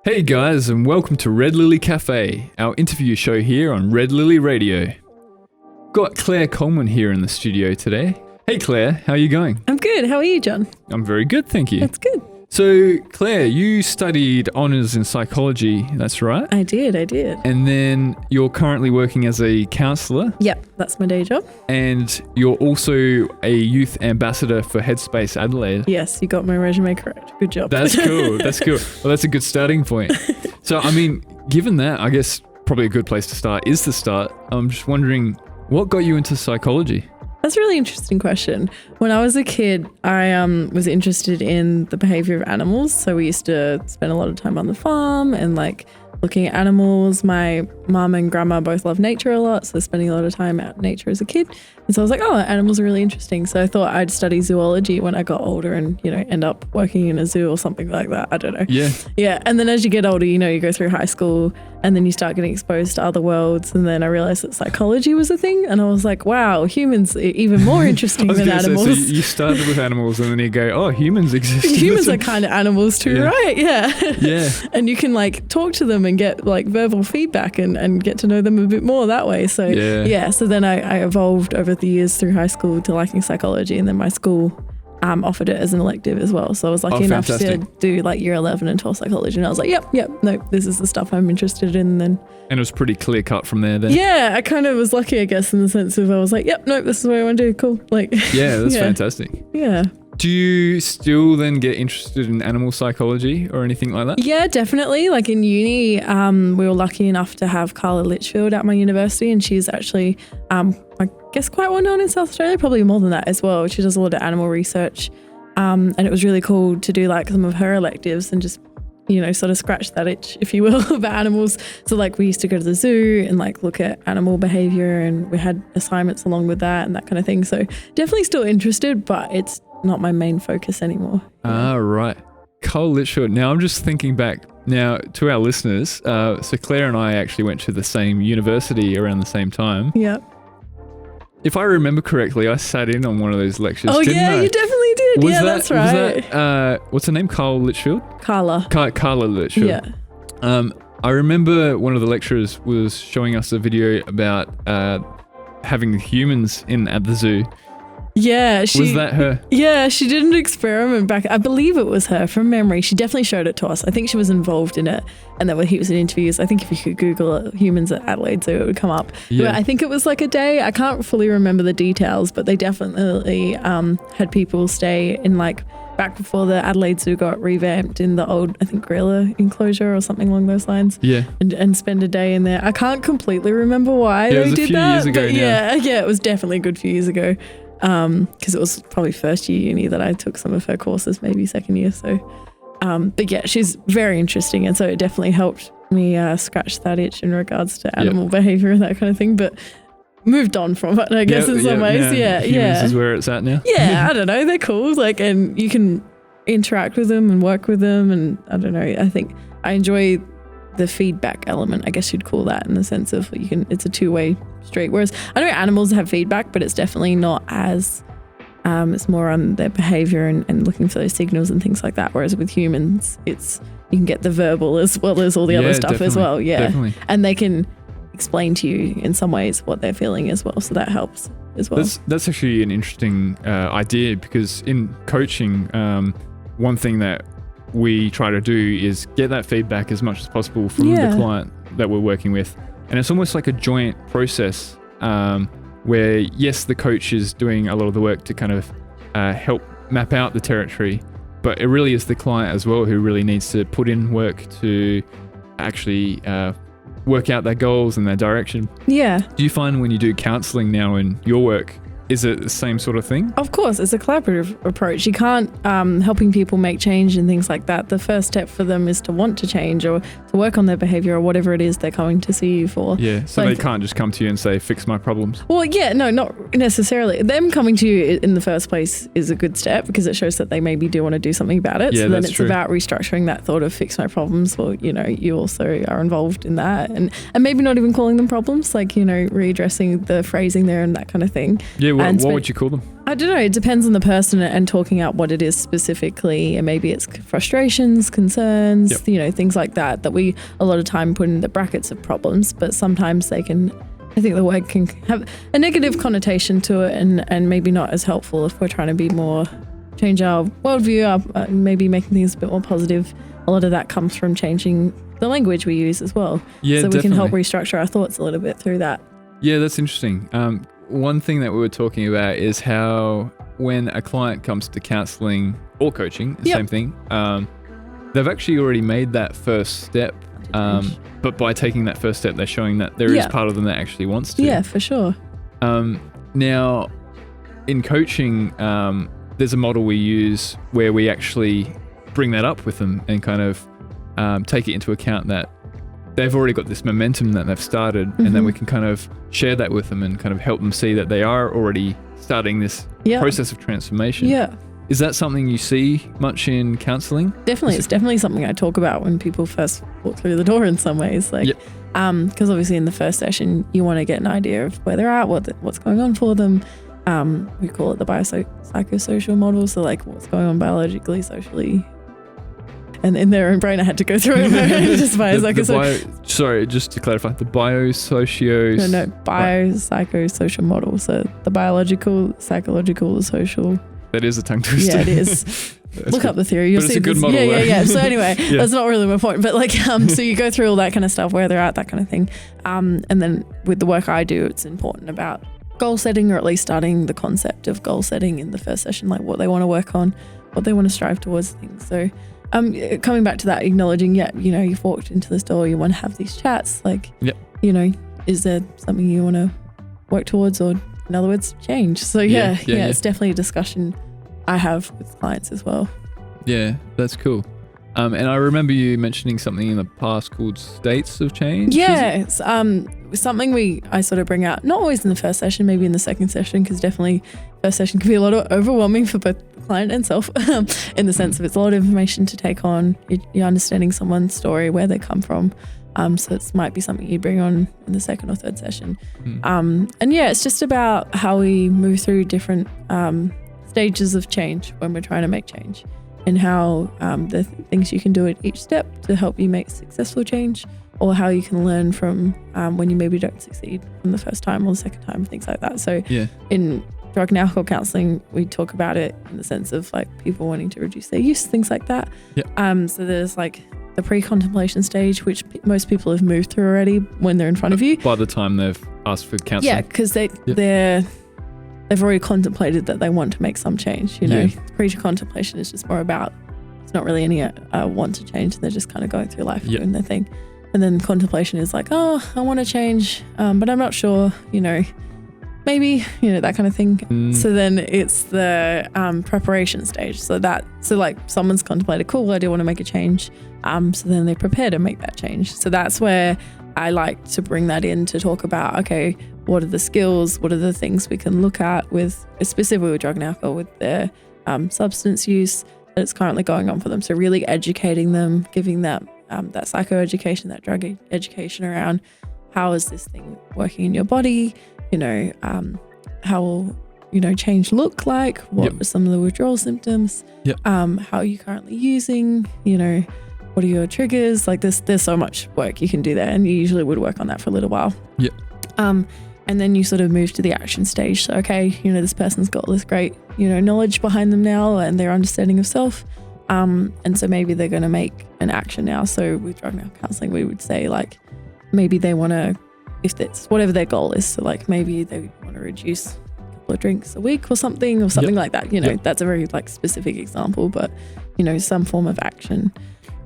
Hey guys, and welcome to Redlily Cafe, our interview show here on Redlily Radio. Got Claire Coleman here in the studio today. Hey Claire, how are you going? I'm good. How are you, John? I'm very good, thank you. That's good. So Claire, you studied honours in psychology, that's right? I did. And then you're currently working as a counsellor. Yep, that's my day job. And you're also a youth ambassador for Headspace Adelaide. Yes, you got my resume correct. Good job. That's cool. Well, that's a good starting point. So, I mean, given that, I guess probably a good place to start is the start. I'm just wondering, what got you into psychology? That's a really interesting question. When I was a kid, I was interested in the behavior of animals. So we used to spend a lot of time on the farm and looking at animals. My mum and grandma both love nature a lot, so spending a lot of time out in nature as a kid. And so I was like, oh, animals are really interesting. So I thought I'd study zoology when I got older and, end up working in a zoo or something like that. I don't know. Yeah. Yeah. And then as you get older, you go through high school and then you start getting exposed to other worlds. And then I realized that psychology was a thing. And I was like, wow, humans are even more interesting than animals. So you started with animals and then you go, oh, humans exist. Humans are kind of animals too, right? Yeah. Yeah. And you can talk to them and get verbal feedback and get to know them a bit more that way. So yeah. So then I evolved over the years through high school to liking psychology, and then my school offered it as an elective as well. So I was lucky enough to do year 11 and 12 psychology, and I was like, yep, no, this is the stuff I'm interested in. And it was pretty clear cut from there then. Yeah, I kind of was lucky, I guess, in the sense of I was like, yep, no, this is what I want to do. Cool. Yeah, that's fantastic. Yeah. Do you still then get interested in animal psychology or anything like that? Yeah, definitely. In uni, we were lucky enough to have Carla Litchfield at my university, and she's actually, I guess, quite well known in South Australia, probably more than that as well. She does a lot of animal research, and it was really cool to do some of her electives and just, sort of scratch that itch, if you will, about animals. So we used to go to the zoo and look at animal behaviour, and we had assignments along with that and that kind of thing. So definitely still interested, but it's not my main focus anymore. Ah, right. Carla Litchfield. Now I'm just thinking back now to our listeners. So Claire and I actually went to the same university around the same time. Yeah. If I remember correctly, I sat in on one of those lectures. Oh, didn't I? You definitely did. That's right. Was that, what's her name? Carla Litchfield? Carla. Carla Litchfield. Yeah. I remember one of the lecturers was showing us a video about having humans in at the zoo. Yeah, was that her? Yeah, she did an experiment back. I believe it was her from memory. She definitely showed it to us. I think she was involved in it, and there were heaps of interviews. I think if you could Google it, humans at Adelaide Zoo, it would come up. Yeah. But I think it was a day. I can't fully remember the details, but they definitely had people stay in back before the Adelaide Zoo got revamped in the old, I think, gorilla enclosure or something along those lines. Yeah. And spend a day in there. I can't completely remember why they did that. It was a few years ago now. Yeah, it was definitely a good few years ago. Because it was probably first year uni that I took some of her courses, maybe second year. So, but yeah, she's very interesting. And so it definitely helped me scratch that itch in regards to animal behavior and that kind of thing. But moved on from it, I guess, in some ways. Yeah. Humans is where it's at now. Yeah, I don't know. They're cool. And you can interact with them and work with them. And I don't know. I think I enjoy the feedback element, I guess you'd call that, in the sense of it's a two-way street. Whereas I know animals have feedback, but it's definitely not as, it's more on their behavior and looking for those signals and things like that. Whereas with humans, you can get the verbal as well as all the other stuff as well. Yeah. Definitely. And they can explain to you in some ways what they're feeling as well. So that helps as well. That's actually an interesting idea, because in coaching, one thing that we try to do is get that feedback as much as possible from the client that we're working with. And it's almost like a joint process where, yes, the coach is doing a lot of the work to kind of help map out the territory, but it really is the client as well who really needs to put in work to actually work out their goals and their direction. Yeah. Do you find when you do counselling now in your work, is it the same sort of thing? Of course, it's a collaborative approach. You can't, helping people make change and things like that, the first step for them is to want to change or to work on their behaviour or whatever it is they're coming to see you for. Yeah, so they can't just come to you and say, fix my problems. Well, yeah, no, not necessarily. Them coming to you in the first place is a good step because it shows that they maybe do want to do something about it. Yeah, so then it's true. About restructuring that thought of fix my problems. Well, you also are involved in that and maybe not even calling them problems, readdressing the phrasing there and that kind of thing. Yeah, what would you call them? I don't know. It depends on the person and talking out what it is specifically. And maybe it's frustrations, concerns, things like that we a lot of time put in the brackets of problems. But sometimes I think the word can have a negative connotation to it and maybe not as helpful if we're trying to be more, change our worldview, maybe making things a bit more positive. A lot of that comes from changing the language we use as well. Yeah, so we definitely can help restructure our thoughts a little bit through that. Yeah, that's interesting. One thing that we were talking about is how when a client comes to counselling or coaching, the same thing, they've actually already made that first step. But by taking that first step, they're showing that there is part of them that actually wants to. Yeah, for sure. Now, in coaching, there's a model we use where we actually bring that up with them and kind of take it into account that they've already got this momentum that they've started, and then we can kind of share that with them and kind of help them see that they are already starting this process of transformation. Yeah. Is that something you see much in counselling? Definitely. It's definitely something I talk about when people first walk through the door in some ways. Like, because obviously in the first session, you want to get an idea of where they're at, what's going on for them. We call it the biopsychosocial model. So like what's going on biologically, socially, and in their own brain. I had to go through it. Sorry, just to clarify, the biopsychosocial model. So the biological, psychological, the social. That is a tongue twister. Yeah, it is. Look up the theory. You'll see it's a good model. Yeah. So anyway, that's not really my point. But like, so you go through all that kind of stuff, where they're at, that kind of thing. And then with the work I do, it's important about goal setting, or at least starting the concept of goal setting in the first session, like what they want to work on, what they want to strive towards, things. So coming back to that, acknowledging, you've walked into this door, you want to have these chats, like, is there something you want to work towards, or in other words, change? So it's definitely a discussion I have with clients as well. Yeah, that's cool. And I remember you mentioning something in the past called states of change. Yeah, it's something I sort of bring out, not always in the first session, maybe in the second session, because definitely first session can be a lot of overwhelming for both the client and self, in the sense of it's a lot of information to take on. You're understanding someone's story, where they come from. So it might be something you bring on in the second or third session. It's just about how we move through different stages of change when we're trying to make change, and how the things you can do at each step to help you make successful change, or how you can learn from when you maybe don't succeed from the first time or the second time, things like that. So in drug and alcohol counselling, we talk about it in the sense of like people wanting to reduce their use, things like that. So there's like the pre-contemplation stage, which most people have moved through already when they're in front of you. By the time they've asked for counselling. Yeah, because they've already contemplated that they want to make some change. Pre-contemplation is just more about, it's not really any want to change, and they're just kind of going through life doing their thing. And then contemplation is like, I want to change, but I'm not sure, maybe, that kind of thing. So then it's the preparation stage. So like someone's contemplated, cool, I do want to make a change. So then they prepare to make that change. So that's where I like to bring that in to talk about, okay, what are the skills? What are the things we can look at with, specifically with drug and alcohol, with their substance use that's currently going on for them. So really educating them, giving that psychoeducation, that drug education around how is this thing working in your body, how will, change look like, what are some of the withdrawal symptoms, how are you currently using, what are your triggers? Like there's so much work you can do there, and you usually would work on that for a little while. And then you sort of move to the action stage. So, okay, this person's got this great, knowledge behind them now, and their understanding of self. And so maybe they're going to make an action now. So with drug and alcohol counselling, we would say like, maybe they want to, if that's whatever their goal is. So like maybe they want to reduce a couple of drinks a week or something like that. That's a very like specific example, but some form of action.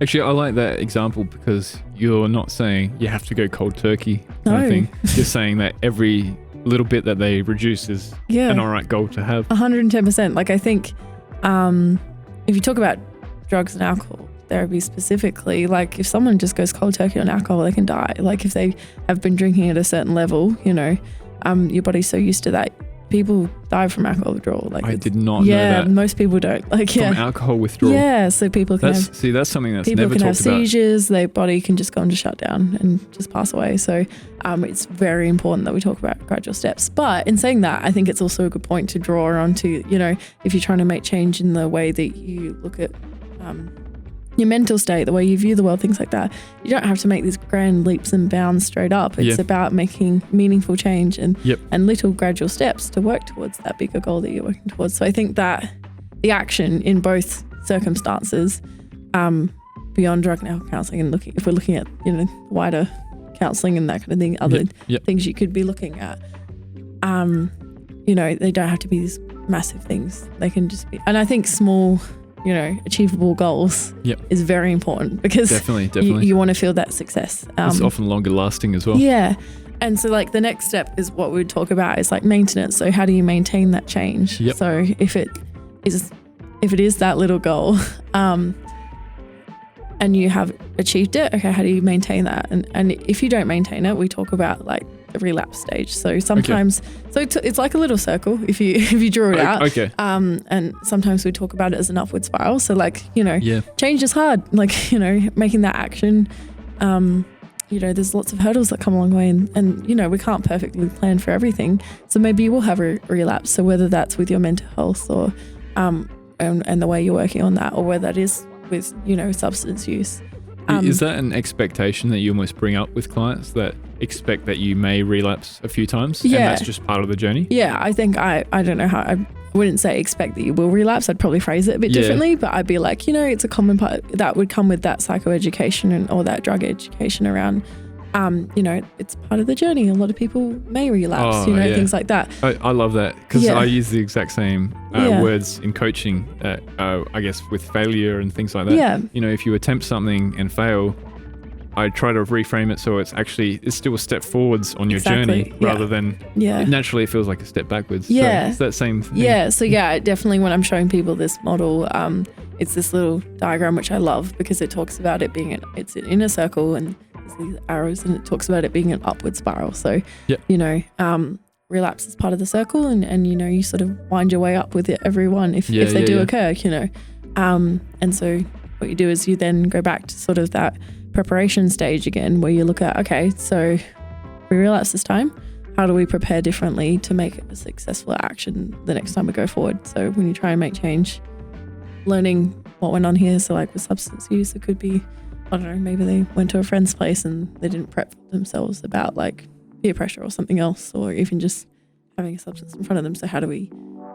Actually, I like that example because you're not saying you have to go cold turkey kind of thing. You're saying that every little bit that they reduce is an all right goal to have. 110%. Like I think if you talk about drugs and alcohol therapy specifically, like if someone just goes cold turkey on alcohol, they can die. Like if they have been drinking at a certain level, your body's so used to that people die from alcohol withdrawal. Like I did not know that. Most people don't. Like from alcohol withdrawal. Yeah, so people can have that's something that's people never can have talked about. seizures. Their body can just go into shutdown and just pass away. So it's very important that we talk about gradual steps. But in saying that, I think it's also a good point to draw onto, you know, if you're trying to make change in the way that you look at your mental state, the way you view the world, things like that. You don't have to make these grand leaps and bounds straight up. It's about making meaningful change and little gradual steps to work towards that bigger goal that you're working towards. So I think that the action in both circumstances, beyond drug and alcohol counselling, and if we're looking at, you know, wider counselling and that kind of thing, other things you could be looking at, you know, they don't have to be these massive things. They can just be, and I think small, you know, achievable goals is very important, because definitely you want to feel that success. It's often longer lasting as well. Yeah. And so like the next step is what we would talk about is like maintenance. So how do you maintain that change? So if it is that little goal, and you have achieved it, okay, how do you maintain that? And if you don't maintain it, we talk about like the relapse stage. So sometimes, it's like a little circle if you draw it out. Okay. And sometimes we talk about it as an upward spiral. So like, you know, change is hard. Like, you know, making that action, you know, there's lots of hurdles that come along the way, and you know, we can't perfectly plan for everything. So maybe you will have a relapse. So whether that's with your mental health or, and the way you're working on that, or whether that is with, you know, substance use. Is that an expectation that you almost bring up with clients, that expect that you may relapse a few times? And that's just part of the journey? Yeah, I think I don't know how, I wouldn't say expect that you will relapse. I'd probably phrase it a bit differently, but I'd be like, you know, it's a common part that would come with that psychoeducation or that drug education around, you know, it's part of the journey. A lot of people may relapse, you know, things like that. I love that, because I use the exact same words in coaching, I guess with failure and things like that. Yeah. You know, if you attempt something and fail, I try to reframe it so it's still a step forwards on your journey, rather than naturally it feels like a step backwards. Yeah. So it's that same thing. Yeah. So definitely when I'm showing people this model, it's this little diagram which I love, because it talks about it being it's an inner circle and there's these arrows, and it talks about it being an upward spiral. So you know, relapse is part of the circle, and you know, you sort of wind your way up with it, everyone if they do occur, you know. And so what you do is you then go back to sort of that preparation stage again, where you look at, okay, so we relapse this time, how do we prepare differently to make it a successful action the next time we go forward? So when you try and make change, learning what went on here. So like with substance use, it could be, I don't know, maybe they went to a friend's place and they didn't prep themselves about like peer pressure or something else, or even just having a substance in front of them. So how do we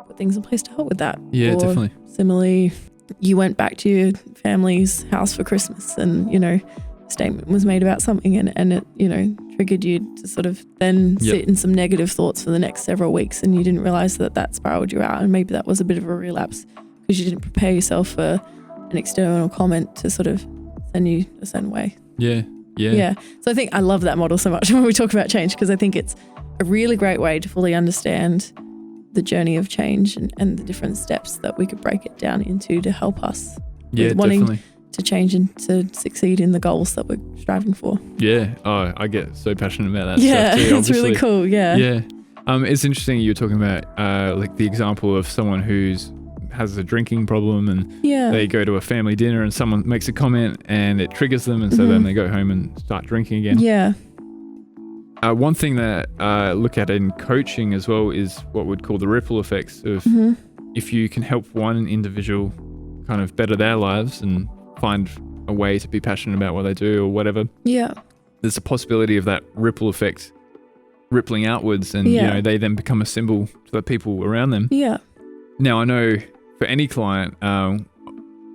put things in place to help with that? Yeah, or definitely. Similarly, you went back to your family's house for Christmas, and you know, a statement was made about something, and it, you know, triggered you to sort of then sit in some negative thoughts for the next several weeks, and you didn't realize that spiraled you out, and maybe that was a bit of a relapse because you didn't prepare yourself for an external comment to sort of send you a certain way. Yeah. So I think I love that model so much when we talk about change, because I think it's a really great way to fully understand the journey of change and the different steps that we could break it down into to help us with wanting to change and to succeed in the goals that we're striving for. Yeah. Oh, I get so passionate about that stuff too, it's really cool. Yeah. It's interesting you were talking about like the example of someone who's has a drinking problem, and they go to a family dinner and someone makes a comment and it triggers them, and so then they go home and start drinking again. One thing that I look at in coaching as well is what we'd call the ripple effects of if you can help one individual kind of better their lives and find a way to be passionate about what they do or whatever, there's a possibility of that ripple effect rippling outwards, and you know, they then become a symbol to the people around them. Now I know for any client,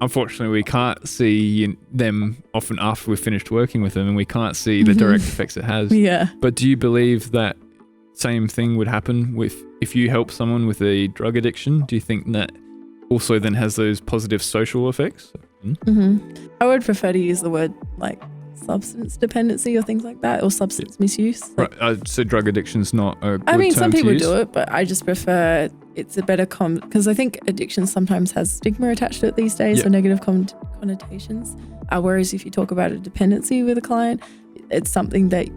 unfortunately we can't see them often after we've finished working with them, and we can't see the direct effects it has. But do you believe that same thing would happen if you help someone with a drug addiction? Do you think that also then has those positive social effects? I would prefer to use the word like substance dependency or things like that, or substance misuse. Like, right. So drug addiction's not a good I mean, term some people to use? do it, but I just prefer it's a better because I think addiction sometimes has stigma attached to it these days, or negative connotations. Whereas if you talk about a dependency with a client, it's something that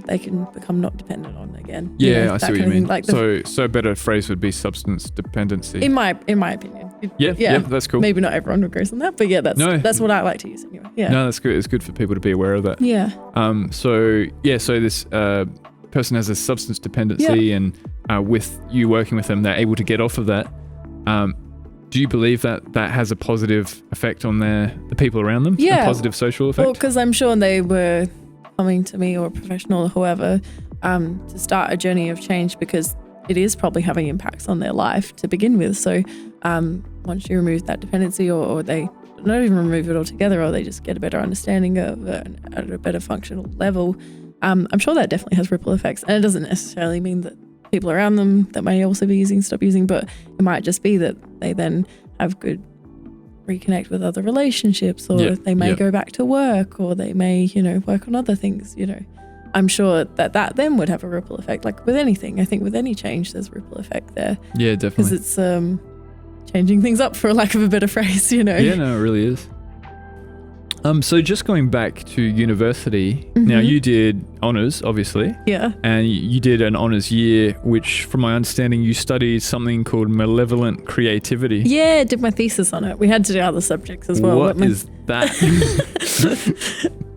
they can become not dependent on again. Yeah, I see what you mean. Like so a better phrase would be substance dependency. In my opinion. Yeah, that's cool. Maybe not everyone agrees on that, but yeah, that's what I like to use anyway. Yeah. No, that's good. It's good for people to be aware of that. Yeah. So this person has a substance dependency, and with you working with them, they're able to get off of that. Do you believe that has a positive effect on the people around them? Yeah. A positive social effect? Well, because I'm sure they were coming to me or a professional or whoever to start a journey of change, because it is probably having impacts on their life to begin with. So once you remove that dependency, or they not even remove it altogether, or they just get a better understanding of it at a better functional level, I'm sure that definitely has ripple effects. And it doesn't necessarily mean that people around them that may also be using stop using, but it might just be that they then have good reconnect with other relationships, or they may go back to work, or they may work on other things. I'm sure that then would have a ripple effect, like with anything. I think with any change there's a ripple effect there. Yeah, definitely, because it's changing things up, for lack of a better phrase. Yeah, no, it really is. So just going back to university, now you did honours, obviously. Yeah. And you did an honours year, which from my understanding, you studied something called Malevolent Creativity. Yeah, did my thesis on it. We had to do other subjects as well. What is that?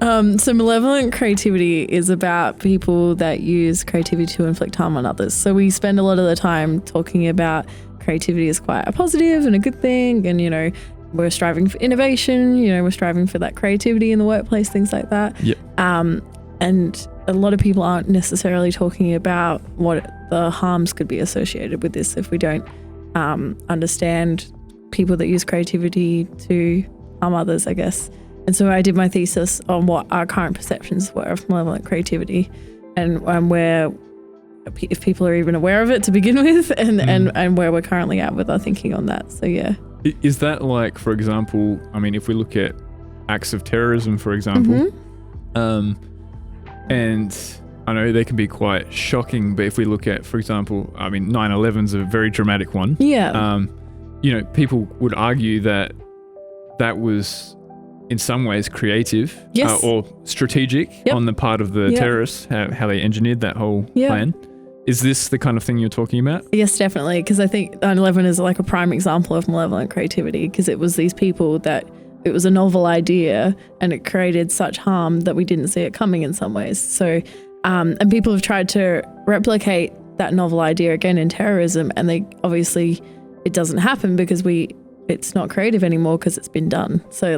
So Malevolent Creativity is about people that use creativity to inflict harm on others. So we spend a lot of the time talking about creativity as quite a positive and a good thing, and we're striving for innovation, we're striving for that creativity in the workplace, things like that. Yep. And a lot of people aren't necessarily talking about what the harms could be associated with this if we don't understand people that use creativity to harm others, I guess. And so I did my thesis on what our current perceptions were of malevolent creativity, and where, if people are even aware of it to begin with, and where we're currently at with our thinking on that. So yeah. Is that like, for example, I mean, if we look at acts of terrorism, for example, and I know they can be quite shocking, but if we look at, for example, I mean, 9/11's a very dramatic one. Yeah. People would argue that was in some ways creative, yes, or strategic on the part of the terrorists, how they engineered that whole plan. Is this the kind of thing you're talking about? Yes, definitely. Because I think 9/11 is like a prime example of malevolent creativity, because it was these people that it was a novel idea and it created such harm that we didn't see it coming in some ways. So, and people have tried to replicate that novel idea again in terrorism, and they obviously, it doesn't happen because it's not creative anymore because it's been done. So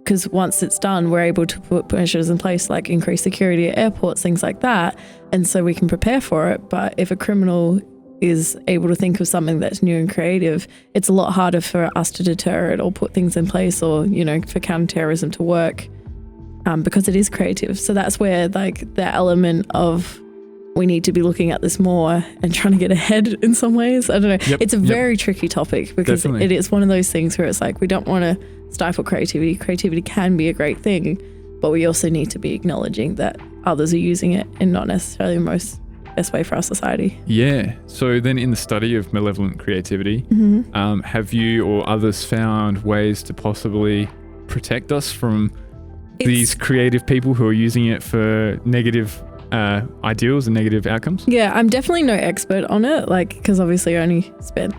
because once it's done, we're able to put measures in place like increased security at airports, things like that. And so we can prepare for it. But if a criminal is able to think of something that's new and creative, it's a lot harder for us to deter it or put things in place, or, for counterterrorism to work, because it is creative. So that's where the element of we need to be looking at this more and trying to get ahead in some ways. I don't know. Yep, it's a very tricky topic, because definitely. It is one of those things where it's like, we don't want to stifle creativity. Creativity can be a great thing, but we also need to be acknowledging that others are using it in not necessarily the best way for our society. Yeah. So then in the study of malevolent creativity, have you or others found ways to possibly protect us from these creative people who are using it for negative ideals and negative outcomes? Yeah, I'm definitely no expert on it, because obviously I only spent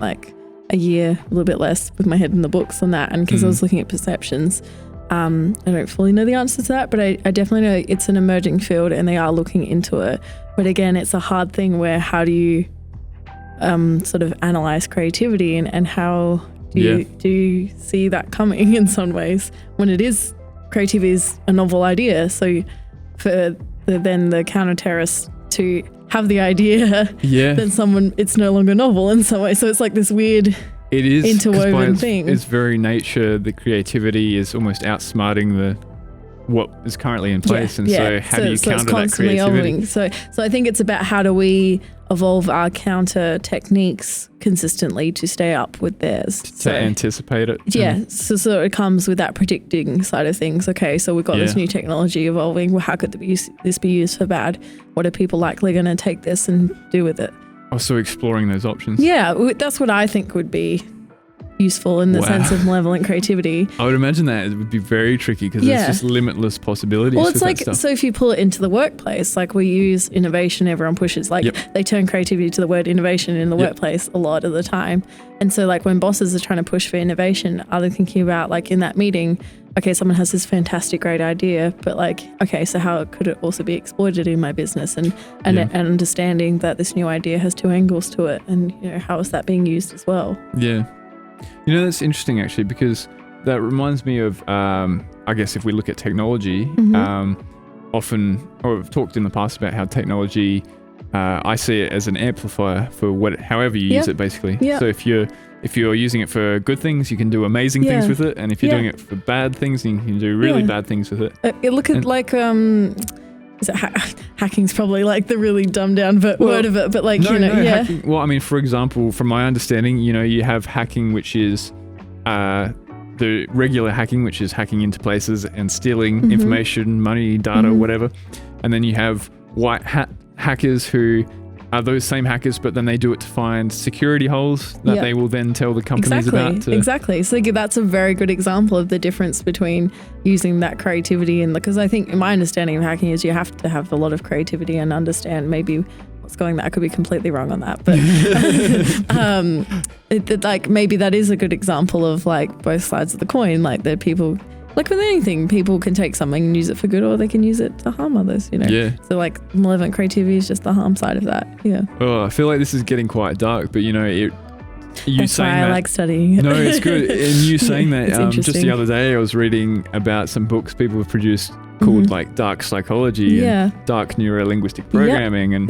a year, a little bit less, with my head in the books on that, and because I was looking at perceptions. I don't fully know the answer to that, but I definitely know it's an emerging field and they are looking into it. But again, it's a hard thing where how do you sort of analyze creativity, and how do you see that coming in some ways when it is creativity is a novel idea. So for the counter-terrorists to have the idea, then it's no longer novel in some way. So it's like this weird interwoven thing. Its very nature, the creativity is almost outsmarting what is currently in place. So how do you counter that creativity? Evolving. So I think it's about how do we evolve our counter techniques consistently to stay up with theirs. To anticipate it. Yeah. So it comes with that predicting side of things. Okay, so we've got this new technology evolving. Well, how could this be used for bad? What are people likely going to take this and do with it? Also exploring those options. Yeah, that's what I think would be useful in the sense of malevolent creativity. I would imagine that it would be very tricky because there's just limitless possibilities. Well, it's like, so if you pull it into the workplace, like we use innovation, everyone pushes, like they turn creativity to the word innovation in the workplace a lot of the time. And so like when bosses are trying to push for innovation, are they thinking about like in that meeting, okay, someone has this fantastic, great idea, but like, okay, so how could it also be exploited in my business? And understanding that this new idea has two angles to it, and you know, how is that being used as well? Yeah. You know, that's interesting actually, because that reminds me of, I guess if we look at technology, often, or I've talked in the past about how technology, I see it as an amplifier for however you use it basically. So if you're using it for good things, you can do amazing things with it. And if you're doing it for bad things, you can do really bad things with it. Look at is it hacking's probably like the really dumbed down word of it, but like, hacking, well, I mean, for example, from my understanding, you know, you have hacking, which is the regular hacking, which is hacking into places and stealing information, money, data, whatever. And then you have white hat hackers who are those same hackers, but then they do it to find security holes that they will then tell the companies about. Exactly. So that's a very good example of the difference between using that creativity and because I think my understanding of hacking is you have to have a lot of creativity and understand maybe what's going on. I could be completely wrong on that, but like maybe that is a good example of like both sides of the coin. Like that people, like with anything, people can take something and use it for good, or they can use it to harm others, you know? Yeah. So like malevolent creativity is just the harm side of that. Yeah. Oh, I feel like this is getting quite dark, but you know, That's saying why I like studying it. No, it's good. And you saying that, just the other day I was reading about some books people have produced called like dark psychology and dark neuro-linguistic programming and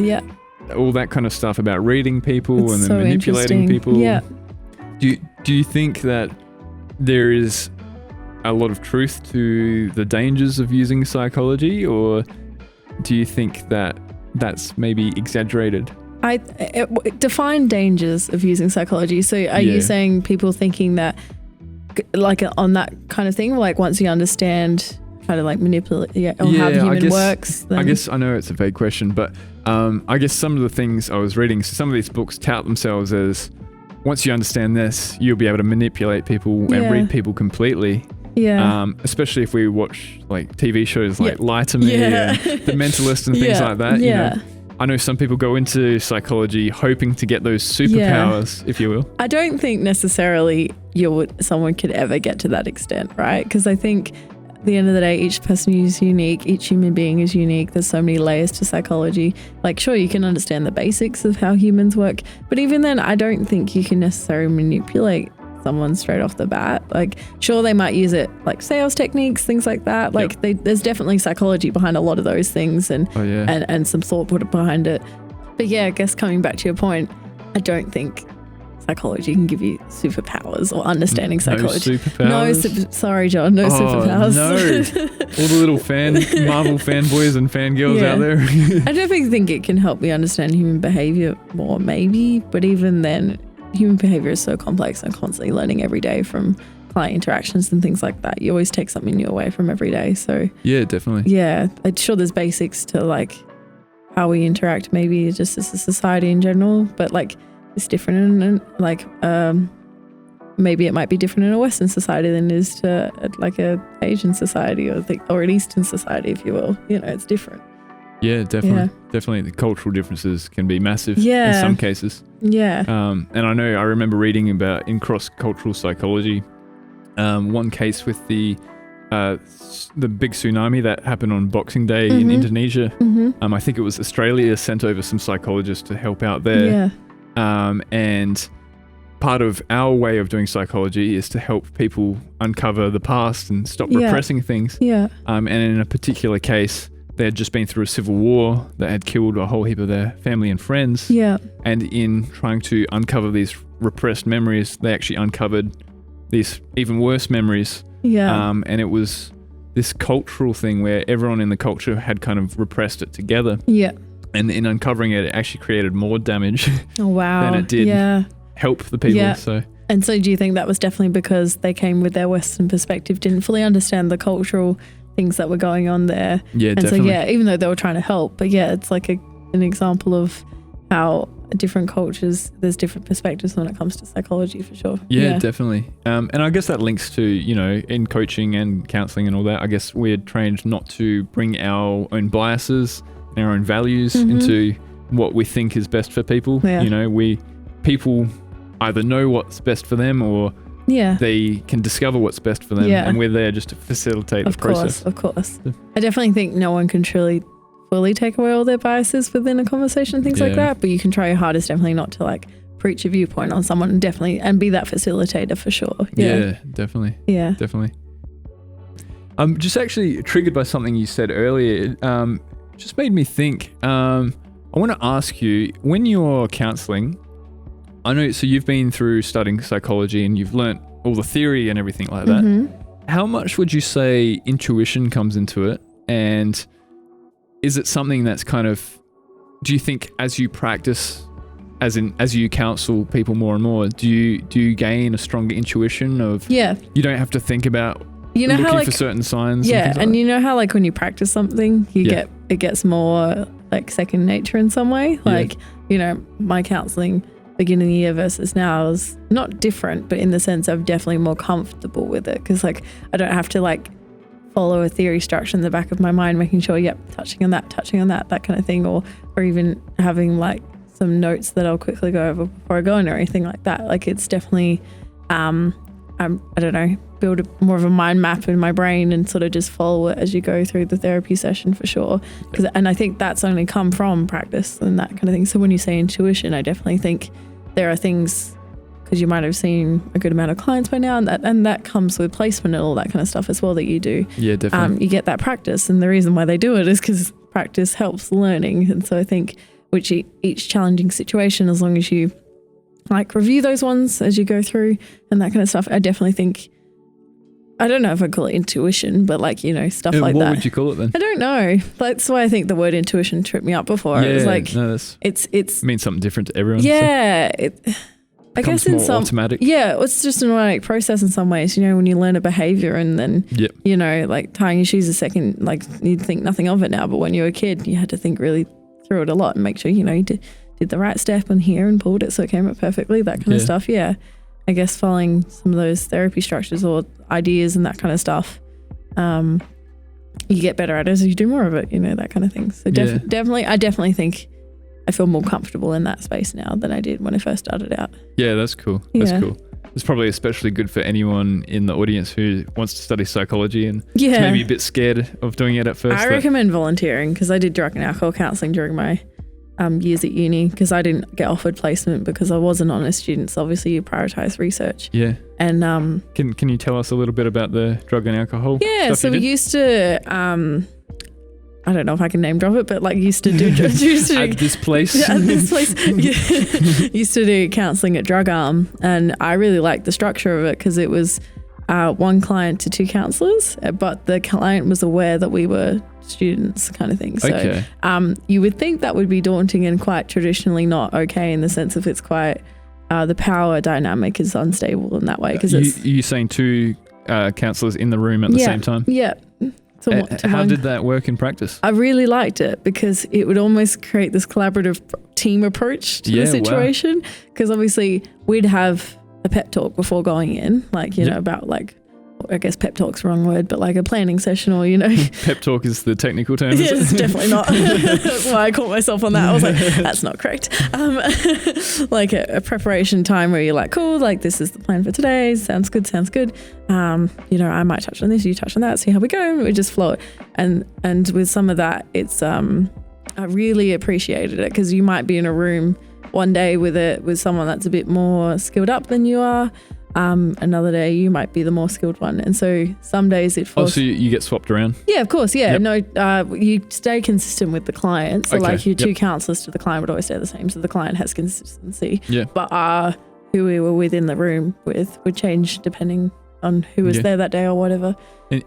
all that kind of stuff about reading people and then manipulating people. Yeah. Do you think that there is a lot of truth to the dangers of using psychology, or do you think that that's maybe exaggerated? Define dangers of using psychology. So are you saying people thinking that like on that kind of thing, like once you understand kind of like manipulate how the human works? Then... I guess I know it's a vague question, but I guess some of the things I was reading, so some of these books tout themselves as once you understand this, you'll be able to manipulate people and read people completely. Yeah. Especially if we watch like TV shows like Lie to Me and The Mentalist and things like that. Yeah. You know, I know some people go into psychology hoping to get those superpowers, if you will. I don't think necessarily someone could ever get to that extent, right? Because I think at the end of the day, each person is unique. Each human being is unique. There's so many layers to psychology. Like, sure, you can understand the basics of how humans work, but even then, I don't think you can necessarily manipulate someone straight off the bat. Like, sure, they might use it like sales techniques, things like that. Like there's definitely psychology behind a lot of those things and some thought put behind it. But yeah, I guess coming back to your point, I don't think psychology can give you superpowers or understanding psychology. No superpowers? No, sorry, John, no superpowers. No. All the little Marvel fanboys and fangirls out there. I definitely think it can help me understand human behavior more, maybe, but even then, human behavior is so complex and constantly learning every day from client interactions and things like that. You always take something new away from every day. So yeah, definitely. Yeah, I'm sure there's basics to like how we interact, maybe just as a society in general, but like it's different and like maybe it might be different in a Western society than it is to like a Asian society or an Eastern society, if you will. You know, it's different. Yeah, definitely. Yeah. Definitely the cultural differences can be massive in some cases. Yeah. And I remember reading about in cross-cultural psychology, one case with the big tsunami that happened on Boxing Day in Indonesia. I think it was Australia sent over some psychologists to help out there. Yeah. And part of our way of doing psychology is to help people uncover the past and stop repressing things. Yeah. And in a particular case, they had just been through a civil war that had killed a whole heap of their family and friends. Yeah. And in trying to uncover these repressed memories, they actually uncovered these even worse memories. Yeah. And it was this cultural thing where everyone in the culture had kind of repressed it together. Yeah. And in uncovering it, it actually created more damage than it did help the people. Yeah. So. And so do you think that was definitely because they came with their Western perspective, didn't fully understand the cultural things that were going on there? Yeah, and definitely. So even though they were trying to help, but it's like an example of how different cultures, there's different perspectives when it comes to psychology for sure. Yeah, definitely. And I guess that links to, in coaching and counselling and all that, I guess we're trained not to bring our own biases and our own values into what we think is best for people. Yeah. People either know what's best for them or they can discover what's best for them, and we're there just to facilitate the process. Of course. I definitely think no one can truly fully take away all their biases within a conversation, things like that, but you can try your hardest definitely not to like preach a viewpoint on someone, and be that facilitator for sure. Definitely. I'm just actually triggered by something you said earlier. Just made me think. I want to ask you, when you're counselling, I know, so you've been through studying psychology and you've learnt all the theory and everything like that. How much would you say intuition comes into it? And is it something that's kind of, do you think as you practice, as you counsel people more and more, do you gain a stronger intuition of, you don't have to think about looking for certain signs? And you know how like when you practice something, it gets more like second nature in some way. Like, my counseling beginning of the year versus now is not different, but in the sense I'm definitely more comfortable with it because like I don't have to like follow a theory structure in the back of my mind, making sure, touching on that kind of thing, or even having like some notes that I'll quickly go over before I go in or anything like that. Like it's definitely, I don't know, build more of a mind map in my brain and sort of just follow it as you go through the therapy session for sure. And I think that's only come from practice and that kind of thing. So when you say intuition, I definitely think there are things, because you might have seen a good amount of clients by now, and that comes with placement and all that kind of stuff as well that you do. Yeah, definitely. You get that practice, and the reason why they do it is because practice helps learning. And so I think which each challenging situation, as long as you like review those ones as you go through and that kind of stuff, I definitely think, I don't know if I'd call it intuition, but like, stuff like that. What would you call it then? I don't know. That's why I think the word intuition tripped me up before. Yeah, it was like, it means something different to everyone. Yeah. I guess in some automatic. Yeah, it's just an automatic process in some ways. When you learn a behavior and then like tying your shoes a second, like you'd think nothing of it now, but when you were a kid, you had to think really through it a lot and make sure you did the right step in here and pulled it so it came up perfectly. That kind of stuff. Yeah, I guess following some of those therapy structures or ideas and that kind of stuff, you get better at it as you do more of it. That kind of thing. So definitely, I definitely think I feel more comfortable in that space now than I did when I first started out. Yeah, that's cool. That's cool. It's probably especially good for anyone in the audience who wants to study psychology and is maybe a bit scared of doing it at first. I recommend volunteering because I did drug and alcohol counselling during my years at uni because I didn't get offered placement because I was an honest student. So obviously you prioritise research. Yeah. And can you tell us a little bit about the drug and alcohol? Yeah. So we used to I don't know if I can name drop it, but like used to do at this place. Yeah, at this place. Used to do counselling at Drug Arm, and I really liked the structure of it because it was one client to two counsellors, but the client was aware that we were students, kind of thing. So you would think that would be daunting and quite traditionally not okay in the sense of it's quite the power dynamic is unstable in that way because you're saying two counsellors in the room at the same time. Yeah. How did that work in practice? I really liked it because it would almost create this collaborative team approach to the situation. Because obviously we'd have a pep talk before going in, like, you know, about like, I guess pep talk's the wrong word, but like a planning session or, you know. Pep talk is the technical term. Yeah, it's definitely not. That's why I caught myself on that. I was like, that's not correct. Like a preparation time where you're like, cool, like this is the plan for today. Sounds good. You know, I might touch on this, you touch on that, see how we go. And we just flow it. And with some of that, it's, I really appreciated it because you might be in a room one day with someone that's a bit more skilled up than you are. Another day you might be the more skilled one, and so some days it forces. So you get swapped around? Yeah, of course. Yeah, no, you stay consistent with the client. So like your two counsellors to the client would always stay the same, so the client has consistency. Yeah. But who we were within the room with would change depending on who was there that day or whatever.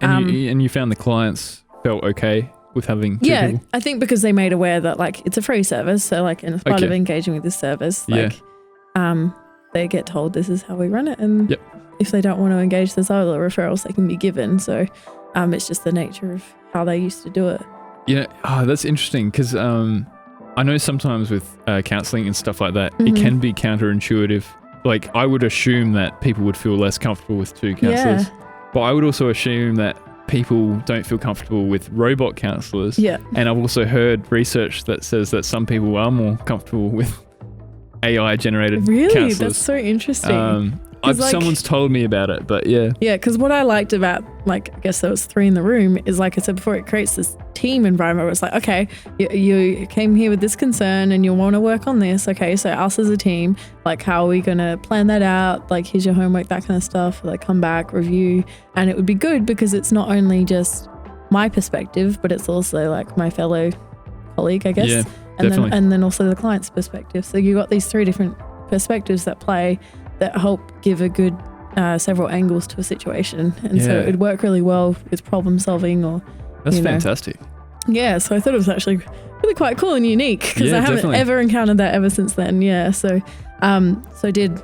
And you found the clients felt okay with having two people? I think because they made aware that like it's a free service, so like as part of engaging with this service, like they get told this is how we run it, and if they don't want to engage, there's other referrals they can be given. So it's just the nature of how they used to do it. Yeah, that's interesting because I I know sometimes with counselling and stuff like that, it can be counterintuitive. Like, I would assume that people would feel less comfortable with 2 counsellors. But I would also assume that people don't feel comfortable with robot counsellors. Yeah. And I've also heard research that says that some people are more comfortable with AI-generated Really? counsellors. That's so interesting. Someone's told me about it, but yeah. Yeah, because what I liked about, like, I guess there was 3 in the room, is like I said before, it creates this team environment where it's like, okay, you came here with this concern and you want to work on this. Okay, so us as a team, like, how are we going to plan that out? Like, here's your homework, that kind of stuff. Like, come back, review. And it would be good because it's not only just my perspective, but it's also like my fellow colleague, I guess. Yeah, and definitely. then also the client's perspective. So you got these 3 different perspectives that play that help give a good several angles to a situation, and so it'd work really well with problem solving or that's fantastic. Yeah, so I thought it was actually really quite cool and unique because I haven't ever encountered that ever since then. Yeah, so I did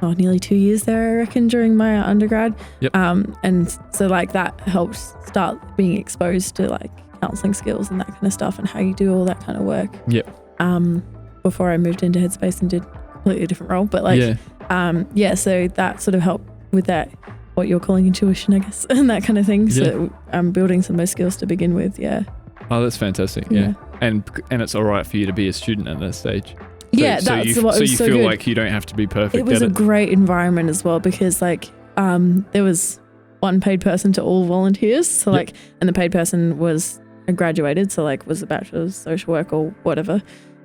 nearly 2 years there, I reckon, during my undergrad. Yep. And so like that helped start being exposed to like counselling skills and that kind of stuff and how you do all that kind of work. Yep. Before I moved into Headspace and did a completely different role, but like so that sort of helped with that, what you're calling intuition, I guess, and that kind of thing. So I'm building some of those skills to begin with. Yeah. Oh, that's fantastic. Yeah. And it's all right for you to be a student at that stage. So you feel good. like you don't have to be perfect. It was a great environment as well because like there was one paid person to all volunteers. So like, and the paid person was graduated, so like was a bachelor's social work or whatever.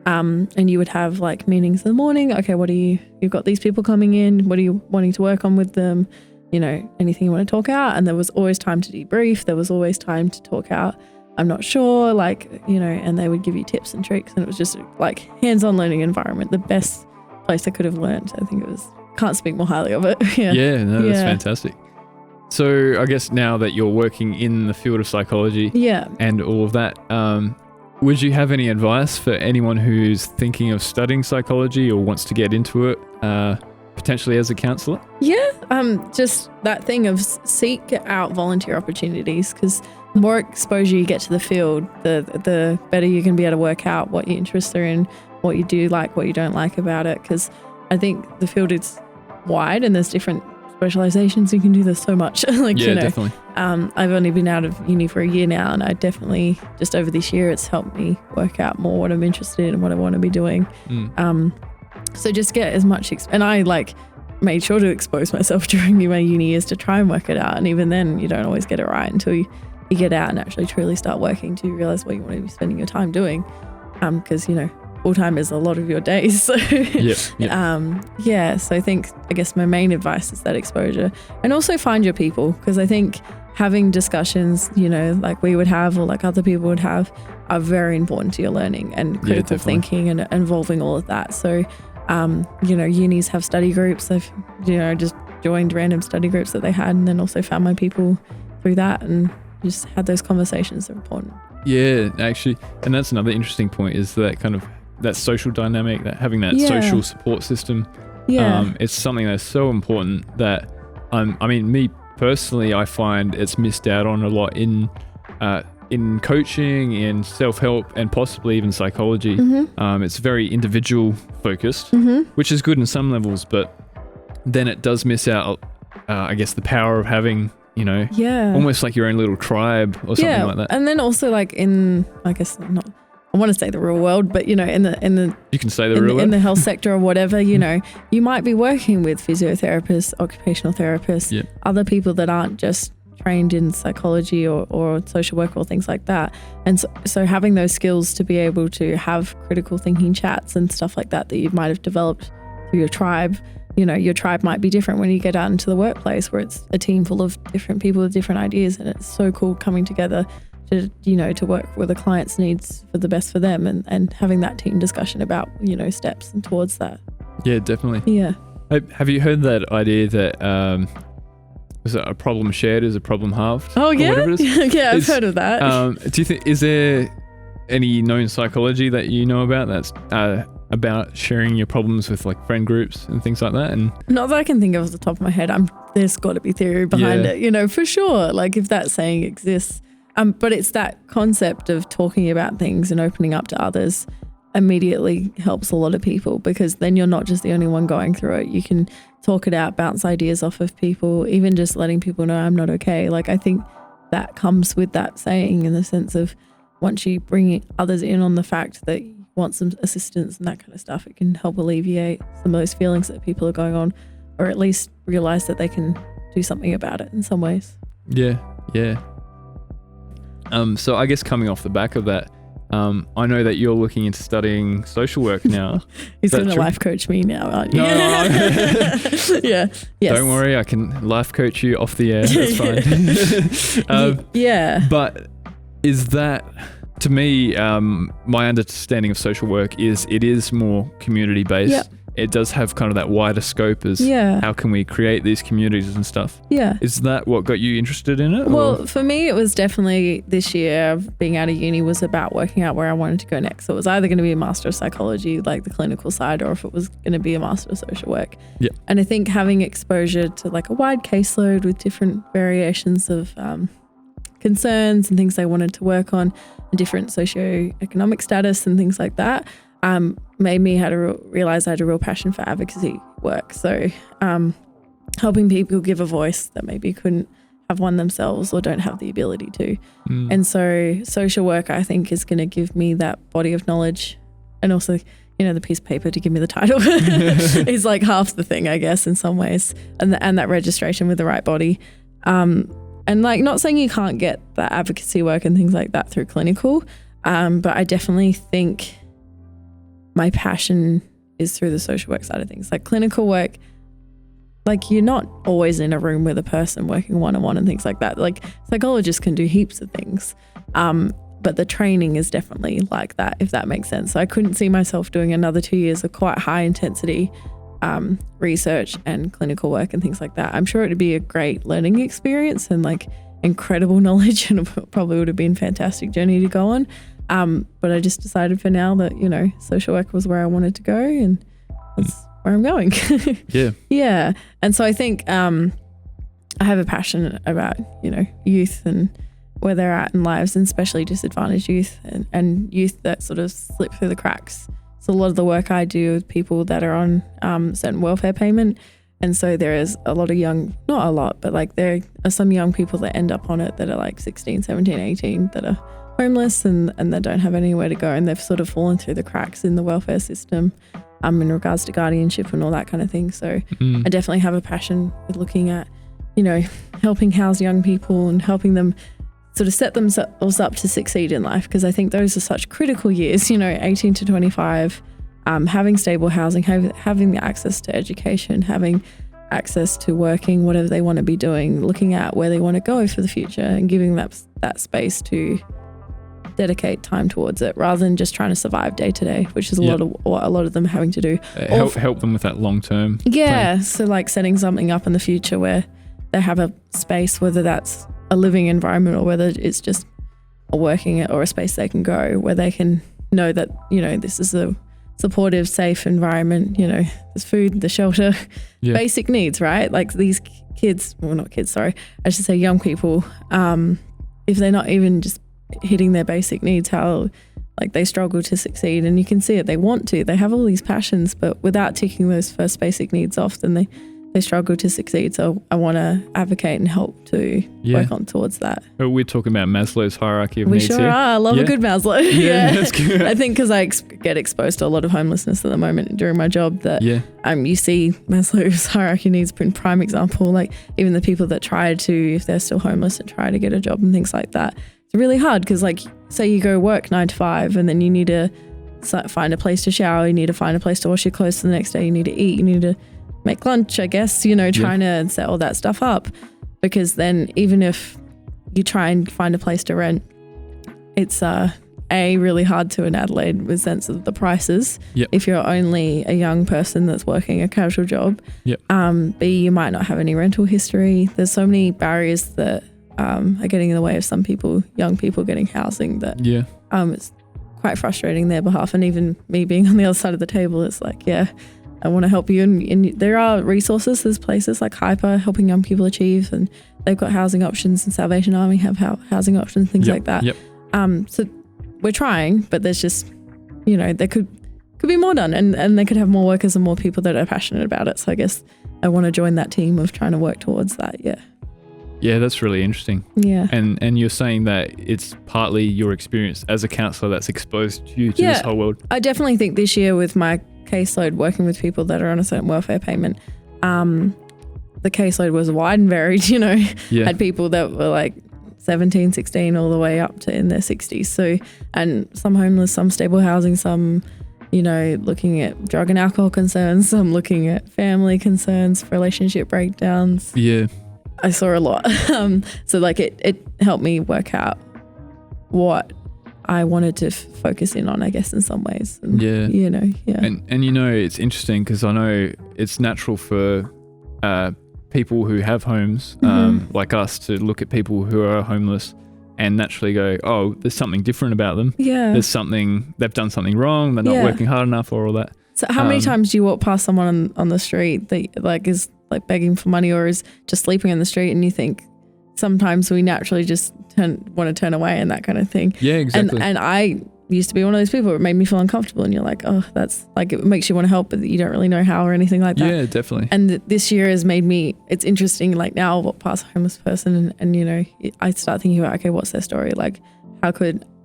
And you would have like meetings in the morning. Okay, you've got these people coming in. What are you wanting to work on with them? You know, anything you want to talk out. And there was always time to debrief. There was always time to talk out. I'm not sure, like, you know, and they would give you tips and tricks. And it was just like hands-on learning environment. The best place I could have learned. I think it was, can't speak more highly of it. That's fantastic. So I guess now that you're working in the field of psychology and all of that, would you have any advice for anyone who's thinking of studying psychology or wants to get into it, potentially as a counsellor? Just that thing of seek out volunteer opportunities, because the more exposure you get to the field, the better you can be able to work out what your interests are in, what you do like, what you don't like about it. Because I think the field is wide and there's different specializations. You can do this so much. Definitely. I've only been out of uni for a year now, and I definitely just over this year it's helped me work out more what I'm interested in and what I want to be doing. So just get as much and I like made sure to expose myself during my uni years to try and work it out, and even then you don't always get it right until you get out and actually truly start working to realize what you want to be spending your time doing, because you know full time is a lot of your days. So so I guess my main advice is that exposure, and also find your people, because I think having discussions, you know, like we would have or like other people would have, are very important to your learning and critical thinking and involving all of that. So you know, unis have study groups. I've, you know, just joined random study groups that they had, and then also found my people through that and just had those conversations are important. Yeah, actually, and that's another interesting point, is that kind of that social dynamic, that having that social support system. It's something that's so important that I mean, me personally, I find it's missed out on a lot in coaching, in self-help, and possibly even psychology. It's very individual focused, which is good in some levels, but then it does miss out, I guess, the power of having, you know, almost like your own little tribe or something like that. And then also like in, I guess not, I want to say the real world, but you know, in the you can say the real world, in the health sector or whatever, you know, you might be working with physiotherapists, occupational therapists, other people that aren't just trained in psychology or social work or things like that. And so having those skills to be able to have critical thinking chats and stuff like that you might have developed through your tribe. You know, your tribe might be different when you get out into the workplace, where it's a team full of different people with different ideas, and it's so cool coming together to, you know, to work with the client's needs for the best for them, and having that team discussion about, you know, steps and towards that. Yeah, definitely. Yeah. Have you heard that idea that was it a problem shared is a problem halved? Oh yeah, whatever it is? Yeah, I've heard of that. Do you think, is there any known psychology that you know about that's about sharing your problems with like friend groups and things like that? And not that I can think of off the top of my head. There's got to be theory behind it, you know, for sure. Like if that saying exists, but it's that concept of talking about things and opening up to others, immediately helps a lot of people, because then you're not just the only one going through it. You can talk it out, bounce ideas off of people, even just letting people know I'm not okay. Like, I think that comes with that saying, in the sense of once you bring others in on the fact that you want some assistance and that kind of stuff, it can help alleviate some of those feelings that people are going on, or at least realize that they can do something about it in some ways. Yeah. So I guess coming off the back of that, I know that you're looking into studying social work now. He's going to life coach me now, aren't you? No. Yeah. Yes. Don't worry, I can life coach you off the air. That's fine. Yeah. But is that, to me, my understanding of social work is it is more community based. Yep. It does have kind of that wider scope as how can we create these communities and stuff. Yeah. Is that what got you interested in it? Well, for me, it was definitely this year of being out of uni was about working out where I wanted to go next. So it was either going to be a Master of Psychology, like the clinical side, or if it was going to be a Master of Social Work. Yeah. And I think having exposure to like a wide caseload with different variations of concerns and things they wanted to work on, and different socioeconomic status and things like that, made me realize I had a real passion for advocacy work. So helping people give a voice that maybe couldn't have one themselves or don't have the ability to. And so social work, I think, is going to give me that body of knowledge, and also, you know, the piece of paper to give me the title is like half the thing, I guess, in some ways, and that registration with the right body. And like, not saying you can't get that advocacy work and things like that through clinical, but I definitely think my passion is through the social work side of things. Like clinical work, like you're not always in a room with a person working one-on-one and things like that. Like psychologists can do heaps of things, but the training is definitely like that, if that makes sense. So I couldn't see myself doing another 2 years of quite high intensity research and clinical work and things like that. I'm sure it'd be a great learning experience and like incredible knowledge, and it probably would have been a fantastic journey to go on. But I just decided for now that, you know, social work was where I wanted to go, and that's where I'm going. Yeah. And so I think I have a passion about, you know, youth and where they're at in lives, and especially disadvantaged youth and youth that sort of slip through the cracks. So a lot of the work I do with people that are on certain welfare payment. And so there is a lot of not a lot, but like there are some young people that end up on it that are like 16, 17, 18 that are homeless and they don't have anywhere to go, and they've sort of fallen through the cracks in the welfare system in regards to guardianship and all that kind of thing. So I definitely have a passion with looking at, you know, helping house young people and helping them sort of set themselves up to succeed in life, because I think those are such critical years, you know, 18 to 25, having stable housing, having the access to education, having access to working, whatever they want to be doing, looking at where they want to go for the future, and giving that space to dedicate time towards it, rather than just trying to survive day to day, which is a lot of what a lot of them are having to do. Help them with that long term. Yeah. Plan. So like setting something up in the future where they have a space, whether that's a living environment or whether it's just a working or a space they can go where they can know that, you know, this is a supportive, safe environment, you know, there's food, the shelter, basic needs, right? Like these kids, well, not kids, sorry, I should say young people, if they're not even just hitting their basic needs, how like they struggle to succeed. And you can see it, they want to, they have all these passions, but without ticking those first basic needs off, then they struggle to succeed. So I want to advocate and help to work on towards that. We're talking about Maslow's hierarchy of needs here. We sure are. I love a good Maslow. Yeah, that's good. I think because I get exposed to a lot of homelessness at the moment during my job, that you see Maslow's hierarchy needs in prime example. Like even the people that try to, if they're still homeless, and try to get a job and things like that, it's really hard because, like, say you go work 9 to 5 and then you need to find a place to shower, you need to find a place to wash your clothes for the next day, you need to eat, you need to make lunch, I guess, you know, trying to set all that stuff up. Because then even if you try and find a place to rent, it's really hard to in Adelaide with sense of the prices. If you're only a young person that's working a casual job. B, you might not have any rental history. There's so many barriers that are getting in the way of some people, young people getting housing, that it's quite frustrating their behalf. And even me being on the other side of the table, it's like, I want to help you. And there are resources. There's places like Hyper helping young people achieve, and they've got housing options, and Salvation Army have housing options, things like that. So we're trying, but there's just you know, there could be more done, and they could have more workers and more people that are passionate about it. So I guess I want to join that team of trying to work towards that. Yeah, that's really interesting. Yeah. And you're saying that it's partly your experience as a counsellor that's exposed you to this whole world. I definitely think this year with my caseload working with people that are on a certain welfare payment, the caseload was wide and varied, you know. Yeah. Had people that were like 17, 16 all the way up to in their 60s. So, and some homeless, some stable housing, some, you know, looking at drug and alcohol concerns, some looking at family concerns, relationship breakdowns. Yeah. I saw a lot. So like it helped me work out what I wanted to focus in on, I guess, in some ways. And, you know, And you know, it's interesting because I know it's natural for people who have homes like us to look at people who are homeless and naturally go, oh, there's something different about them. Yeah. There's something, they've done something wrong, they're not working hard enough or all that. So how many times do you walk past someone on the street that like is like begging for money or is just sleeping in the street, and you think sometimes we naturally just want to turn away and that kind of thing. Yeah, exactly. And I used to be one of those people. It made me feel uncomfortable, and you're like, oh, that's like, it makes you want to help, but you don't really know how or anything like that. Yeah, definitely. And this year has made me, it's interesting, like now I'll walk past a homeless person and you know, I start thinking about, okay, what's their story? Like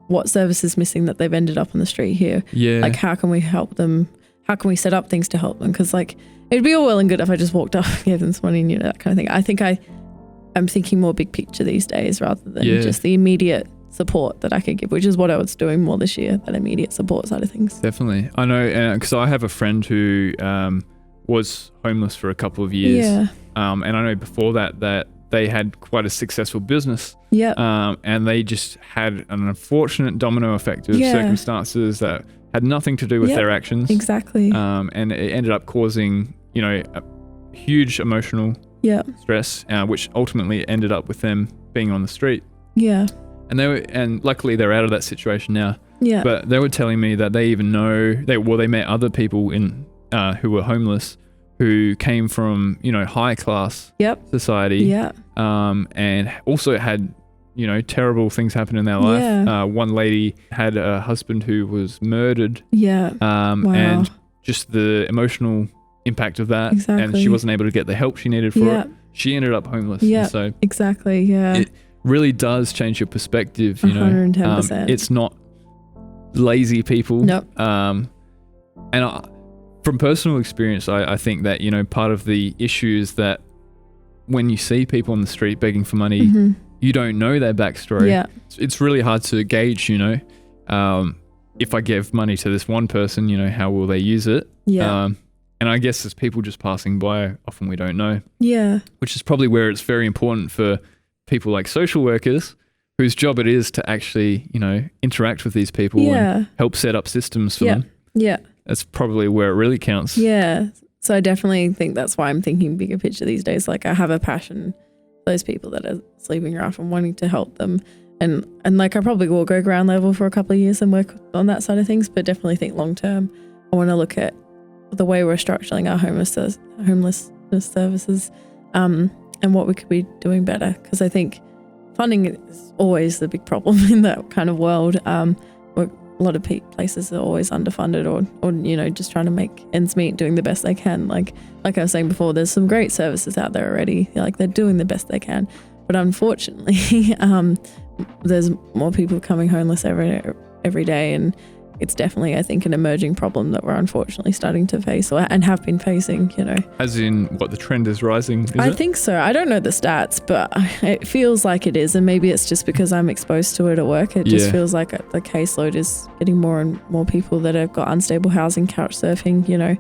what service is missing that they've ended up on the street here? Yeah. Like how can we help them? How can we set up things to help them? Because like, it'd be all well and good if I just walked up, gave them some money and, you know, that kind of thing. I think I'm thinking more big picture these days rather than just the immediate support that I could give, which is what I was doing more this year, that immediate support side of things. Definitely. I know, because I have a friend who was homeless for a couple of years. Yeah. And I know before that they had quite a successful business. Yeah. And they just had an unfortunate domino effect of circumstances that had nothing to do with their actions. Exactly. And it ended up causing, you know, a huge emotional stress, which ultimately ended up with them being on the street. Yeah. And luckily they're out of that situation now. Yeah. But they were telling me that they even know they met other people in who were homeless who came from, you know, high class society. Yeah. And also had, you know, terrible things happen in their life. Yeah. One lady had a husband who was murdered. Yeah. Wow. And just the emotional impact of that. Exactly. And she wasn't able to get the help she needed for it. She ended up homeless. Yeah. And so exactly. Yeah. It really does change your perspective, you know. 110%. It's not lazy people. Nope. And from personal experience, I think that, you know, part of the issue is that when you see people on the street begging for money, you don't know their backstory. Yeah. It's really hard to gauge, you know. If I give money to this one person, you know, how will they use it? Yeah. And I guess as people just passing by, often we don't know. Yeah. Which is probably where it's very important for people like social workers, whose job it is to actually, you know, interact with these people and help set up systems for them. Yeah. That's probably where it really counts. Yeah. So I definitely think that's why I'm thinking bigger picture these days. Like I have a passion for those people that are sleeping rough and wanting to help them. And like I probably will go ground level for a couple of years and work on that side of things, but definitely think long term, I want to look at the way we're structuring our homelessness services and what we could be doing better. Because I think funding is always the big problem in that kind of world. Where a lot of places are always underfunded or you know, just trying to make ends meet, doing the best they can. Like I was saying before, there's some great services out there already. Like they're doing the best they can. But unfortunately, there's more people becoming homeless every day, and it's definitely, I think, an emerging problem that we're unfortunately starting to face and have been facing, you know. As in what, the trend is rising, I think so. I don't know the stats, but it feels like it is, and maybe it's just because I'm exposed to it at work. It just feels like the caseload is getting more and more people that have got unstable housing, couch surfing, you know,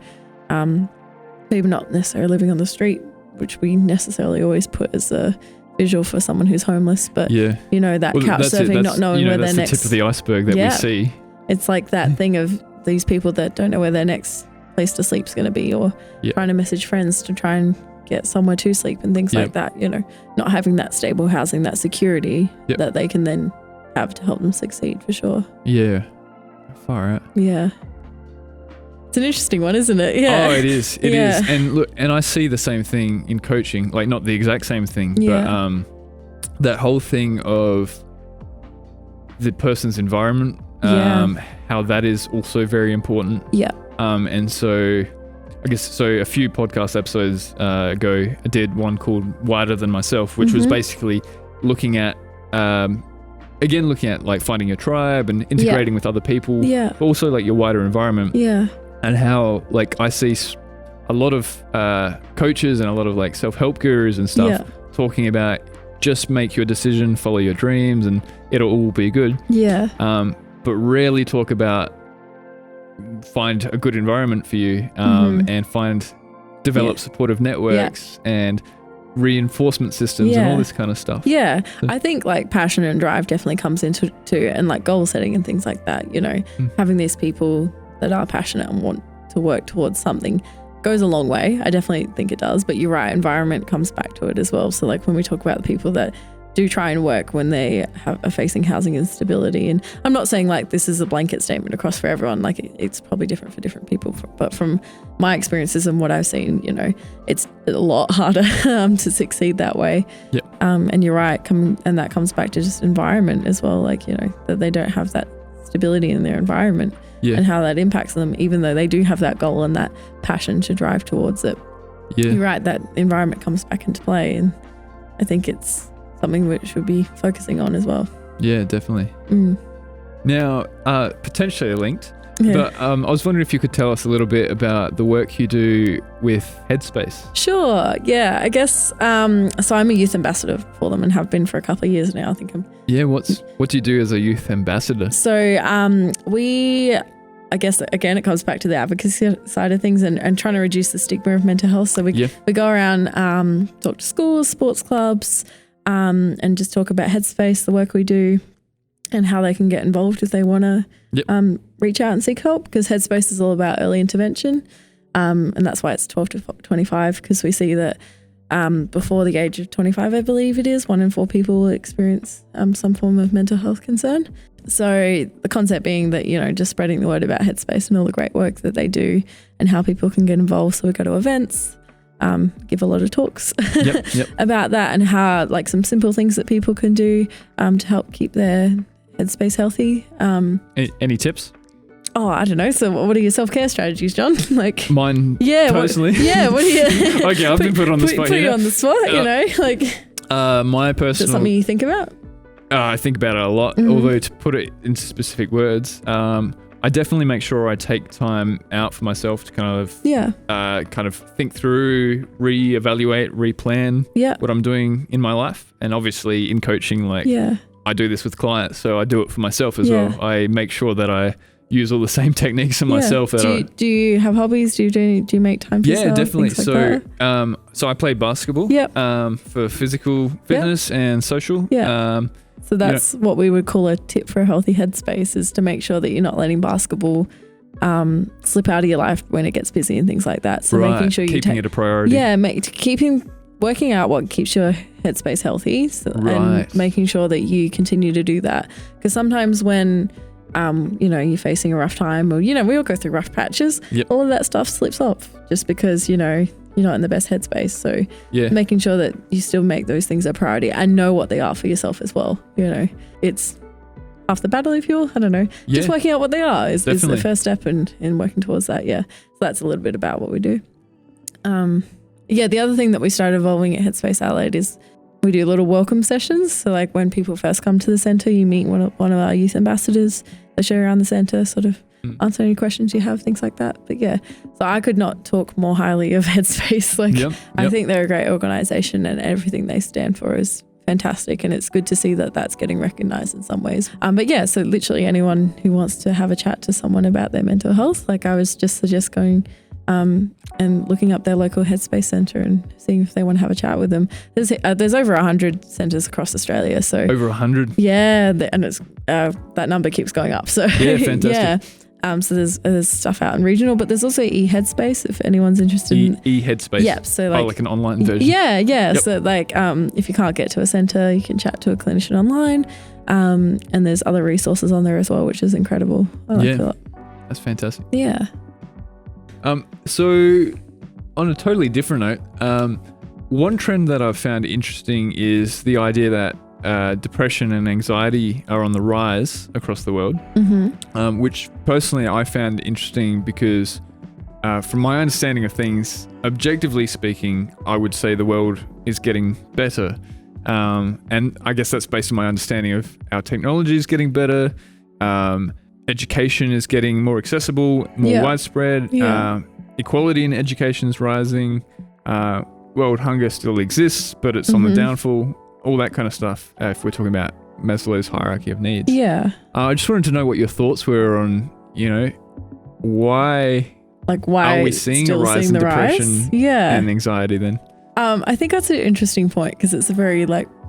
maybe not necessarily living on the street, which we necessarily always put as a visual for someone who's homeless, but you know, that couch surfing, not knowing where their next... That's the tip of the iceberg that we see. It's like that thing of these people that don't know where their next place to sleep is going to be, or trying to message friends to try and get somewhere to sleep and things like that, you know, not having that stable housing, that security that they can then have to help them succeed, for sure. Yeah. Far out. Yeah. It's an interesting one, isn't it? Yeah. Oh, it is. It is. And look, and I see the same thing in coaching, like not the exact same thing, but that whole thing of the person's environment how that is also very important. Yeah. And so I guess, so a few podcast episodes ago, I did one called Wider Than Myself, which was basically looking at, looking at like finding your tribe and integrating with other people, but also like your wider environment. Yeah. And how like I see a lot of coaches and a lot of like self-help gurus and stuff talking about just make your decision, follow your dreams, and it'll all be good. Yeah. But rarely talk about find a good environment for you, and develop supportive networks and reinforcement systems and all this kind of stuff. Yeah. I think like passion and drive definitely comes into and like goal setting and things like that, you know, having these people that are passionate and want to work towards something goes a long way. I definitely think it does, but you're right, environment comes back to it as well. So like when we talk about the people that do try and work when they are facing housing instability, and I'm not saying like this is a blanket statement across for everyone, like it's probably different for different people, but from my experiences and what I've seen, you know, it's a lot harder to succeed that way. And you're right, and that comes back to just environment as well, like, you know, that they don't have that stability in their environment and how that impacts them, even though they do have that goal and that passion to drive towards it. You're right, that environment comes back into play, and I think it's something which we'll be focusing on as well. Yeah, definitely. Now, potentially linked, but I was wondering if you could tell us a little bit about the work you do with Headspace. Sure. Yeah, I guess, so I'm a youth ambassador for them and have been for a couple of years now. I think what do you do as a youth ambassador? So I guess, again, it comes back to the advocacy side of things and trying to reduce the stigma of mental health. So we go around, talk to schools, sports clubs, and just talk about Headspace, the work we do, and how they can get involved if they want to reach out and seek help, because Headspace is all about early intervention, and that's why it's 12 to 25, because we see that before the age of 25, I believe it is, 1 in 4 people will experience some form of mental health concern. So the concept being that, you know, just spreading the word about Headspace and all the great work that they do and how people can get involved. So we go to events, give a lot of talks about that, and how like some simple things that people can do to help keep their headspace healthy. Any tips? Oh, I don't know. So what are your self-care strategies, John? Like mine personally? What are you... Okay, I've been put on the spot here. Put you on the spot, you know? Like, my personal... Is it something you think about? I think about it a lot, although to put it into specific words, I definitely make sure I take time out for myself to kind of think through, reevaluate, replan what I'm doing in my life. And obviously in coaching, like I do this with clients, so I do it for myself as well. I make sure that I use all the same techniques on myself. Do you have hobbies? Do you make time for yourself? Yeah, definitely. Like So I play basketball for physical fitness and social. So that's what we would call a tip for a healthy headspace, is to make sure that you're not letting basketball slip out of your life when it gets busy and things like that. So making sure you're keeping it a priority. Yeah, working out what keeps your headspace healthy, and making sure that you continue to do that. Because sometimes when you know, you're facing a rough time, or, you know, we all go through rough patches, all of that stuff slips off just because, you know, you're not in the best headspace. So making sure that you still make those things a priority and know what they are for yourself as well. You know, it's half the battle, if you will. I don't know. Just working out what they are is the first step in working towards that. So that's a little bit about what we do. The other thing that we started evolving at Headspace Adelaide is we do little welcome sessions. So like when people first come to the centre, you meet one of our youth ambassadors. They show you around the centre, sort of answer any questions you have, things like that. But so I could not talk more highly of Headspace. Like I think they're a great organisation, and everything they stand for is fantastic, and it's good to see that that's getting recognised in some ways. So literally anyone who wants to have a chat to someone about their mental health, like I was just suggest going and looking up their local Headspace centre and seeing if they want to have a chat with them. There's over 100 centres across Australia. So over 100? Yeah, and it's that number keeps going up. So fantastic. So there's stuff out in regional, but there's also e-Headspace if anyone's interested in e-Headspace. Yep. So like an online version. Yep. So like if you can't get to a centre, you can chat to a clinician online. And there's other resources on there as well, which is incredible. I like it a lot. That's fantastic. Yeah. So on a totally different note, one trend that I've found interesting is the idea that depression and anxiety are on the rise across the world, which personally I found interesting because from my understanding of things, objectively speaking, I would say the world is getting better. And I guess that's based on my understanding of our technology is getting better. Education is getting more accessible, more widespread. Equality in education is rising. World hunger still exists, but it's on the downfall. All that kind of stuff. If we're talking about Maslow's hierarchy of needs. Yeah. I just wanted to know what your thoughts were on, why are we seeing a rise in depression and anxiety then? I think that's an interesting point because it's a very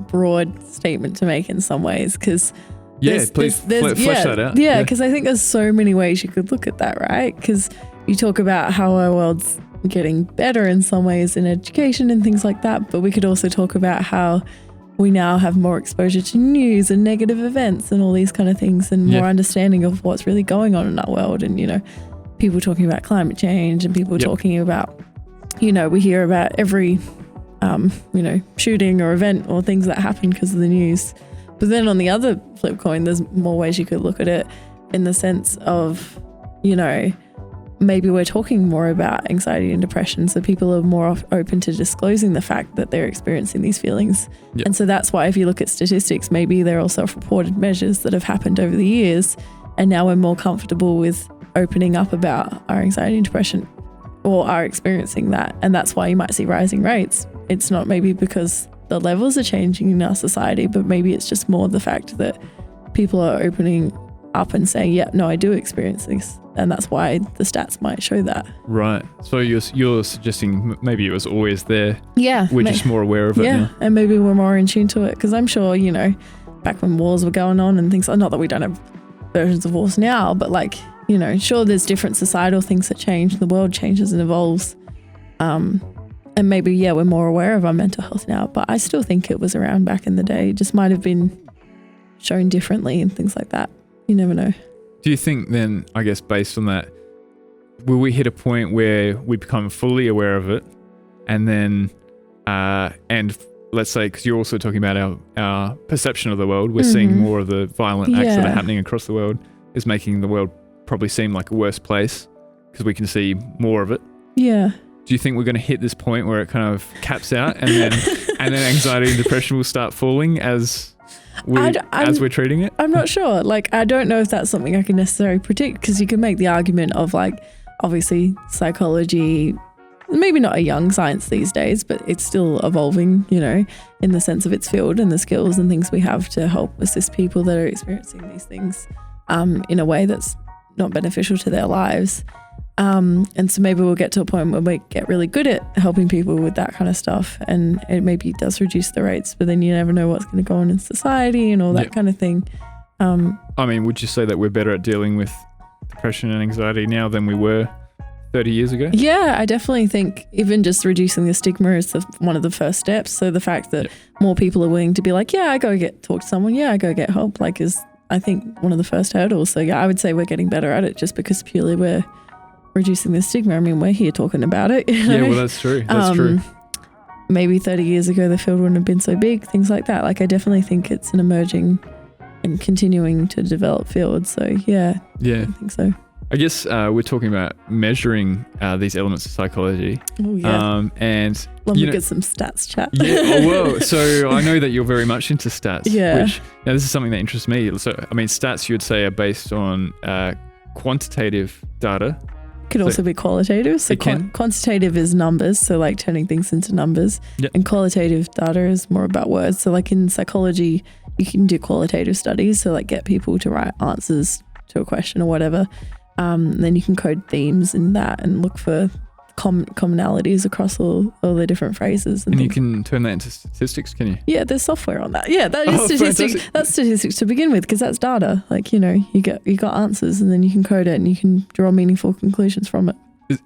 broad statement to make in some ways because please flesh that out. Yeah, because I think there's so many ways you could look at that, right? Because you talk about how our world's getting better in some ways in education and things like that, but we could also talk about how we now have more exposure to news and negative events and all these kind of things and more understanding of what's really going on in our world and, people talking about climate change and people talking about, we hear about every, shooting or event or things that happen because of the news. But then on the other flip coin, there's more ways you could look at it in the sense of, maybe we're talking more about anxiety and depression. So people are more open to disclosing the fact that they're experiencing these feelings. Yep. And so that's why if you look at statistics, maybe they're all self-reported measures that have happened over the years. And now we're more comfortable with opening up about our anxiety and depression or are experiencing that. And that's why you might see rising rates. It's not maybe because the levels are changing in our society, but maybe it's just more the fact that people are opening up and saying, yeah, no, I do experience this. And that's why the stats might show that. Right. So you're suggesting maybe it was always there. Yeah. We're just more aware of it now. And maybe we're more in tune to it. Because I'm sure, back when wars were going on and things, not that we don't have versions of wars now, but sure, there's different societal things that change. The world changes and evolves. And maybe, we're more aware of our mental health now. But I still think it was around back in the day. It just might have been shown differently and things like that. You never know. Do you think then, I guess based on that, will we hit a point where we become fully aware of it and then, and let's say, because you're also talking about our perception of the world, we're seeing more of the violent acts that are happening across the world is making the world probably seem like a worse place because we can see more of it. Yeah. Do you think we're going to hit this point where it kind of caps out and then anxiety and depression will start falling as we're treating it? I'm not sure. I don't know if that's something I can necessarily predict because you can make the argument of obviously psychology, maybe not a young science these days, but it's still evolving, in the sense of its field and the skills and things we have to help assist people that are experiencing these things in a way that's not beneficial to their lives. And so maybe we'll get to a point where we get really good at helping people with that kind of stuff and it maybe does reduce the rates, but then you never know what's going to go on in society and all that kind of thing. Would you say that we're better at dealing with depression and anxiety now than we were 30 years ago? Yeah, I definitely think even just reducing the stigma is one of the first steps. So the fact that more people are willing to be like, I go talk to someone, I go get help, is I think one of the first hurdles. So I would say we're getting better at it just because purely we're reducing the stigma. I mean, we're here talking about it. Yeah, well, that's true. That's true. Maybe 30 years ago, the field wouldn't have been so big, things like that. I definitely think it's an emerging and continuing to develop field. So, yeah. I think so. I guess we're talking about measuring these elements of psychology. Oh, yeah. And love to get some stats chat. Yeah, well, so I know that you're very much into stats. Yeah. Now, this is something that interests me. So, stats you would say are based on quantitative data. Could also be qualitative. So quantitative is numbers, so turning things into numbers. Yep. And qualitative data is more about words. So in psychology, you can do qualitative studies, so get people to write answers to a question or whatever. Then you can code themes in that and look for commonalities across all the different phrases. And you can turn that into statistics, can you? Yeah, there's software on that. Yeah, that is statistics. Fantastic. That's statistics to begin with because that's data. You got answers and then you can code it and you can draw meaningful conclusions from it.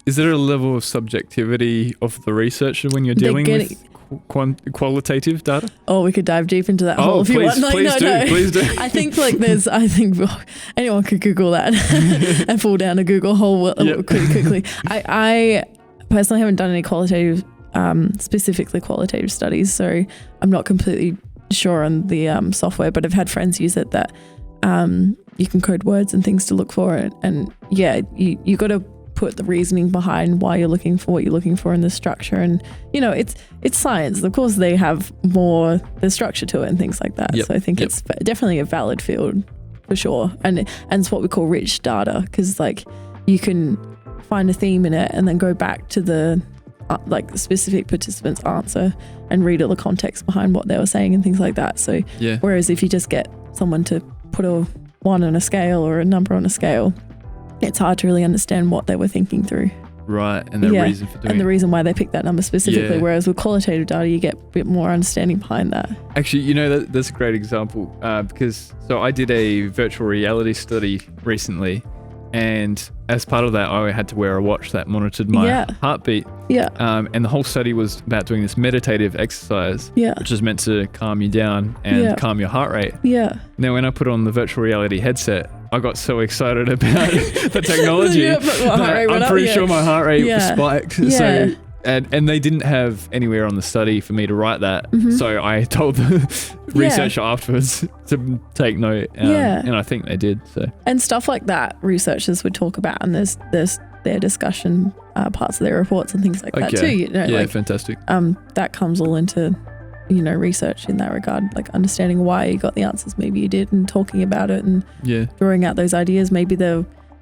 Is there a level of subjectivity of the researcher when you're dealing with qualitative data? Oh, we could dive deep into that hole if you want. Please do. I think anyone could Google that and fall down a Google hole quickly. I personally haven't done any specifically qualitative studies, so I'm not completely sure on the software, but I've had friends use it that you can code words and things to look for it. And yeah, you got to put the reasoning behind why you're looking for what you're looking for in the structure. And, you know, it's science. Of course, they have more the structure to it and things like that. Yep. So I think it's definitely a valid field for sure. And it's what we call rich data, because like you can find a theme in it and then go back to the like the specific participant's answer and read all the context behind what they were saying and things like that. So whereas if you just get someone to put a 1 on a scale or a number on a scale, it's hard to really understand what they were thinking through. Right, and the reason for doing and the reason why they picked that number specifically. Yeah. Whereas with qualitative data, you get a bit more understanding behind that. Actually, you know, that's a great example because I did a virtual reality study recently, and as part of that, I had to wear a watch that monitored my heartbeat. Yeah. And the whole study was about doing this meditative exercise, which is meant to calm you down and calm your heart rate. Yeah. Now, when I put on the virtual reality headset, I got so excited about the technology. I'm pretty sure my heart rate spiked. Yeah. So, and they didn't have anywhere on the study for me to write that. So I told the researcher afterwards to take note. And I think they did. So. And stuff like that, researchers would talk about, and there's their discussion parts of their reports and things like that too. You know, like, fantastic. That comes all into, you know, research in that regard, like understanding why you got the answers maybe you did and talking about it and drawing out those ideas. Maybe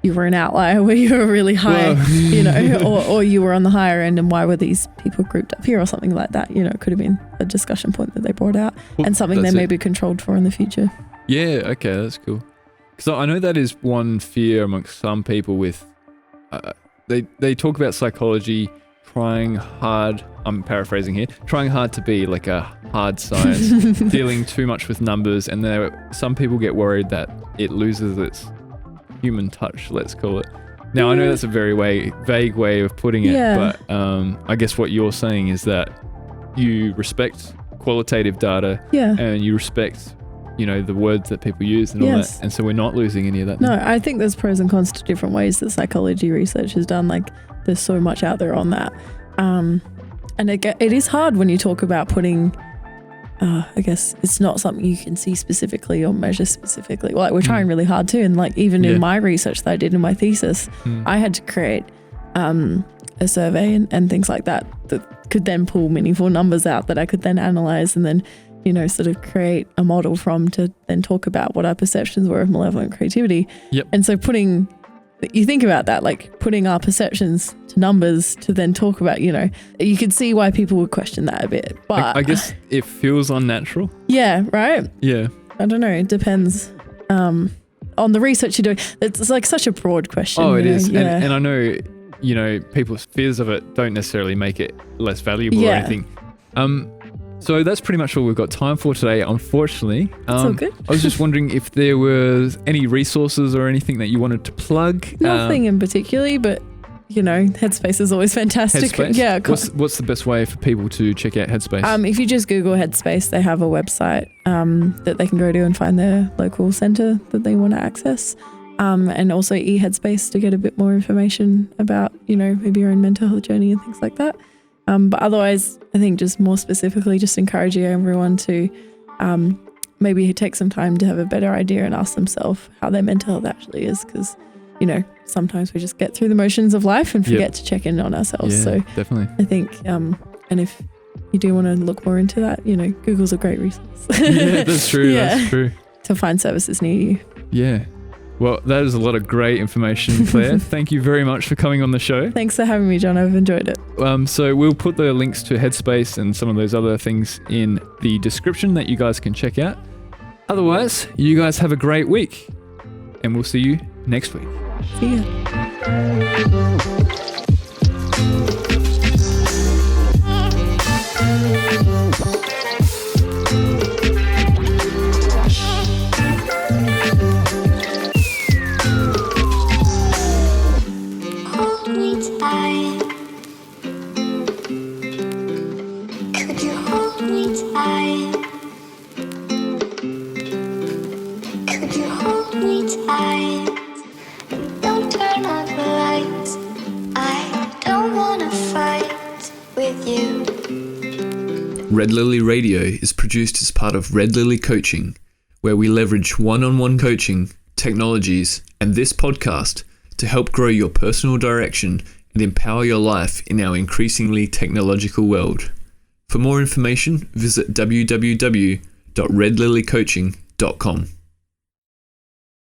you were an outlier where you were really high, you know, or you were on the higher end, and why were these people grouped up here or something like that? You know, it could have been a discussion point that they brought out and something they may be controlled for in the future. Yeah, okay, that's cool. Because I know that is one fear amongst some people with, they talk about psychology trying hard, I'm paraphrasing here, trying hard to be like a hard science, dealing too much with numbers, and some people get worried that it loses its human touch, let's call it. Now, I know that's a very vague way of putting it, but I guess what you're saying is that you respect qualitative data and you respect, you know, the words that people use and all that. And so we're not losing any of that. No, I think there's pros and cons to different ways that psychology research is done. Like there's so much out there on that. And it is hard when you talk about putting, I guess it's not something you can see specifically or measure specifically. Like we're trying really hard too. And like even in my research that I did in my thesis, I had to create a survey and things like that could then pull meaningful numbers out that I could then analyze and then, you know, sort of create a model from to then talk about what our perceptions were of malevolent creativity. And so you think about that, like putting our perceptions to numbers to then talk about, you know, you could see why people would question that a bit. But I guess it feels unnatural. Yeah, right? Yeah. I don't know. It depends on the research you're doing. It's like such a broad question. Oh, it is. Yeah. And I know, you know, people's fears of it don't necessarily make it less valuable or anything. So that's pretty much all we've got time for today, unfortunately. It's all good. I was just wondering if there was any resources or anything that you wanted to plug. Nothing in particular, but, you know, Headspace is always fantastic. Headspace? Yeah. What's the best way for people to check out Headspace? If you just Google Headspace, they have a website that they can go to and find their local centre that they want to access. And also eHeadspace to get a bit more information about, you know, maybe your own mental health journey and things like that. But otherwise, I think just more specifically, just encouraging everyone to maybe take some time to have a better idea and ask themselves how their mental health actually is. Because, you know, sometimes we just get through the motions of life and forget to check in on ourselves. Yeah, so definitely. I think, and if you do want to look more into that, you know, Google's a great resource. Yeah, that's true. That's true. To find services near you. Yeah. Well, that is a lot of great information, Claire. Thank you very much for coming on the show. Thanks for having me, John. I've enjoyed it. So we'll put the links to Headspace and some of those other things in the description that you guys can check out. Otherwise, you guys have a great week, and we'll see you next week. See ya. Don't turn off the lights. I don't wanna Redlily Radio is produced as part of Redlily Coaching, where we leverage one-on-one coaching, technologies, and this podcast to help grow your personal direction and empower your life in our increasingly technological world. For more information, visit www.redlilycoaching.com.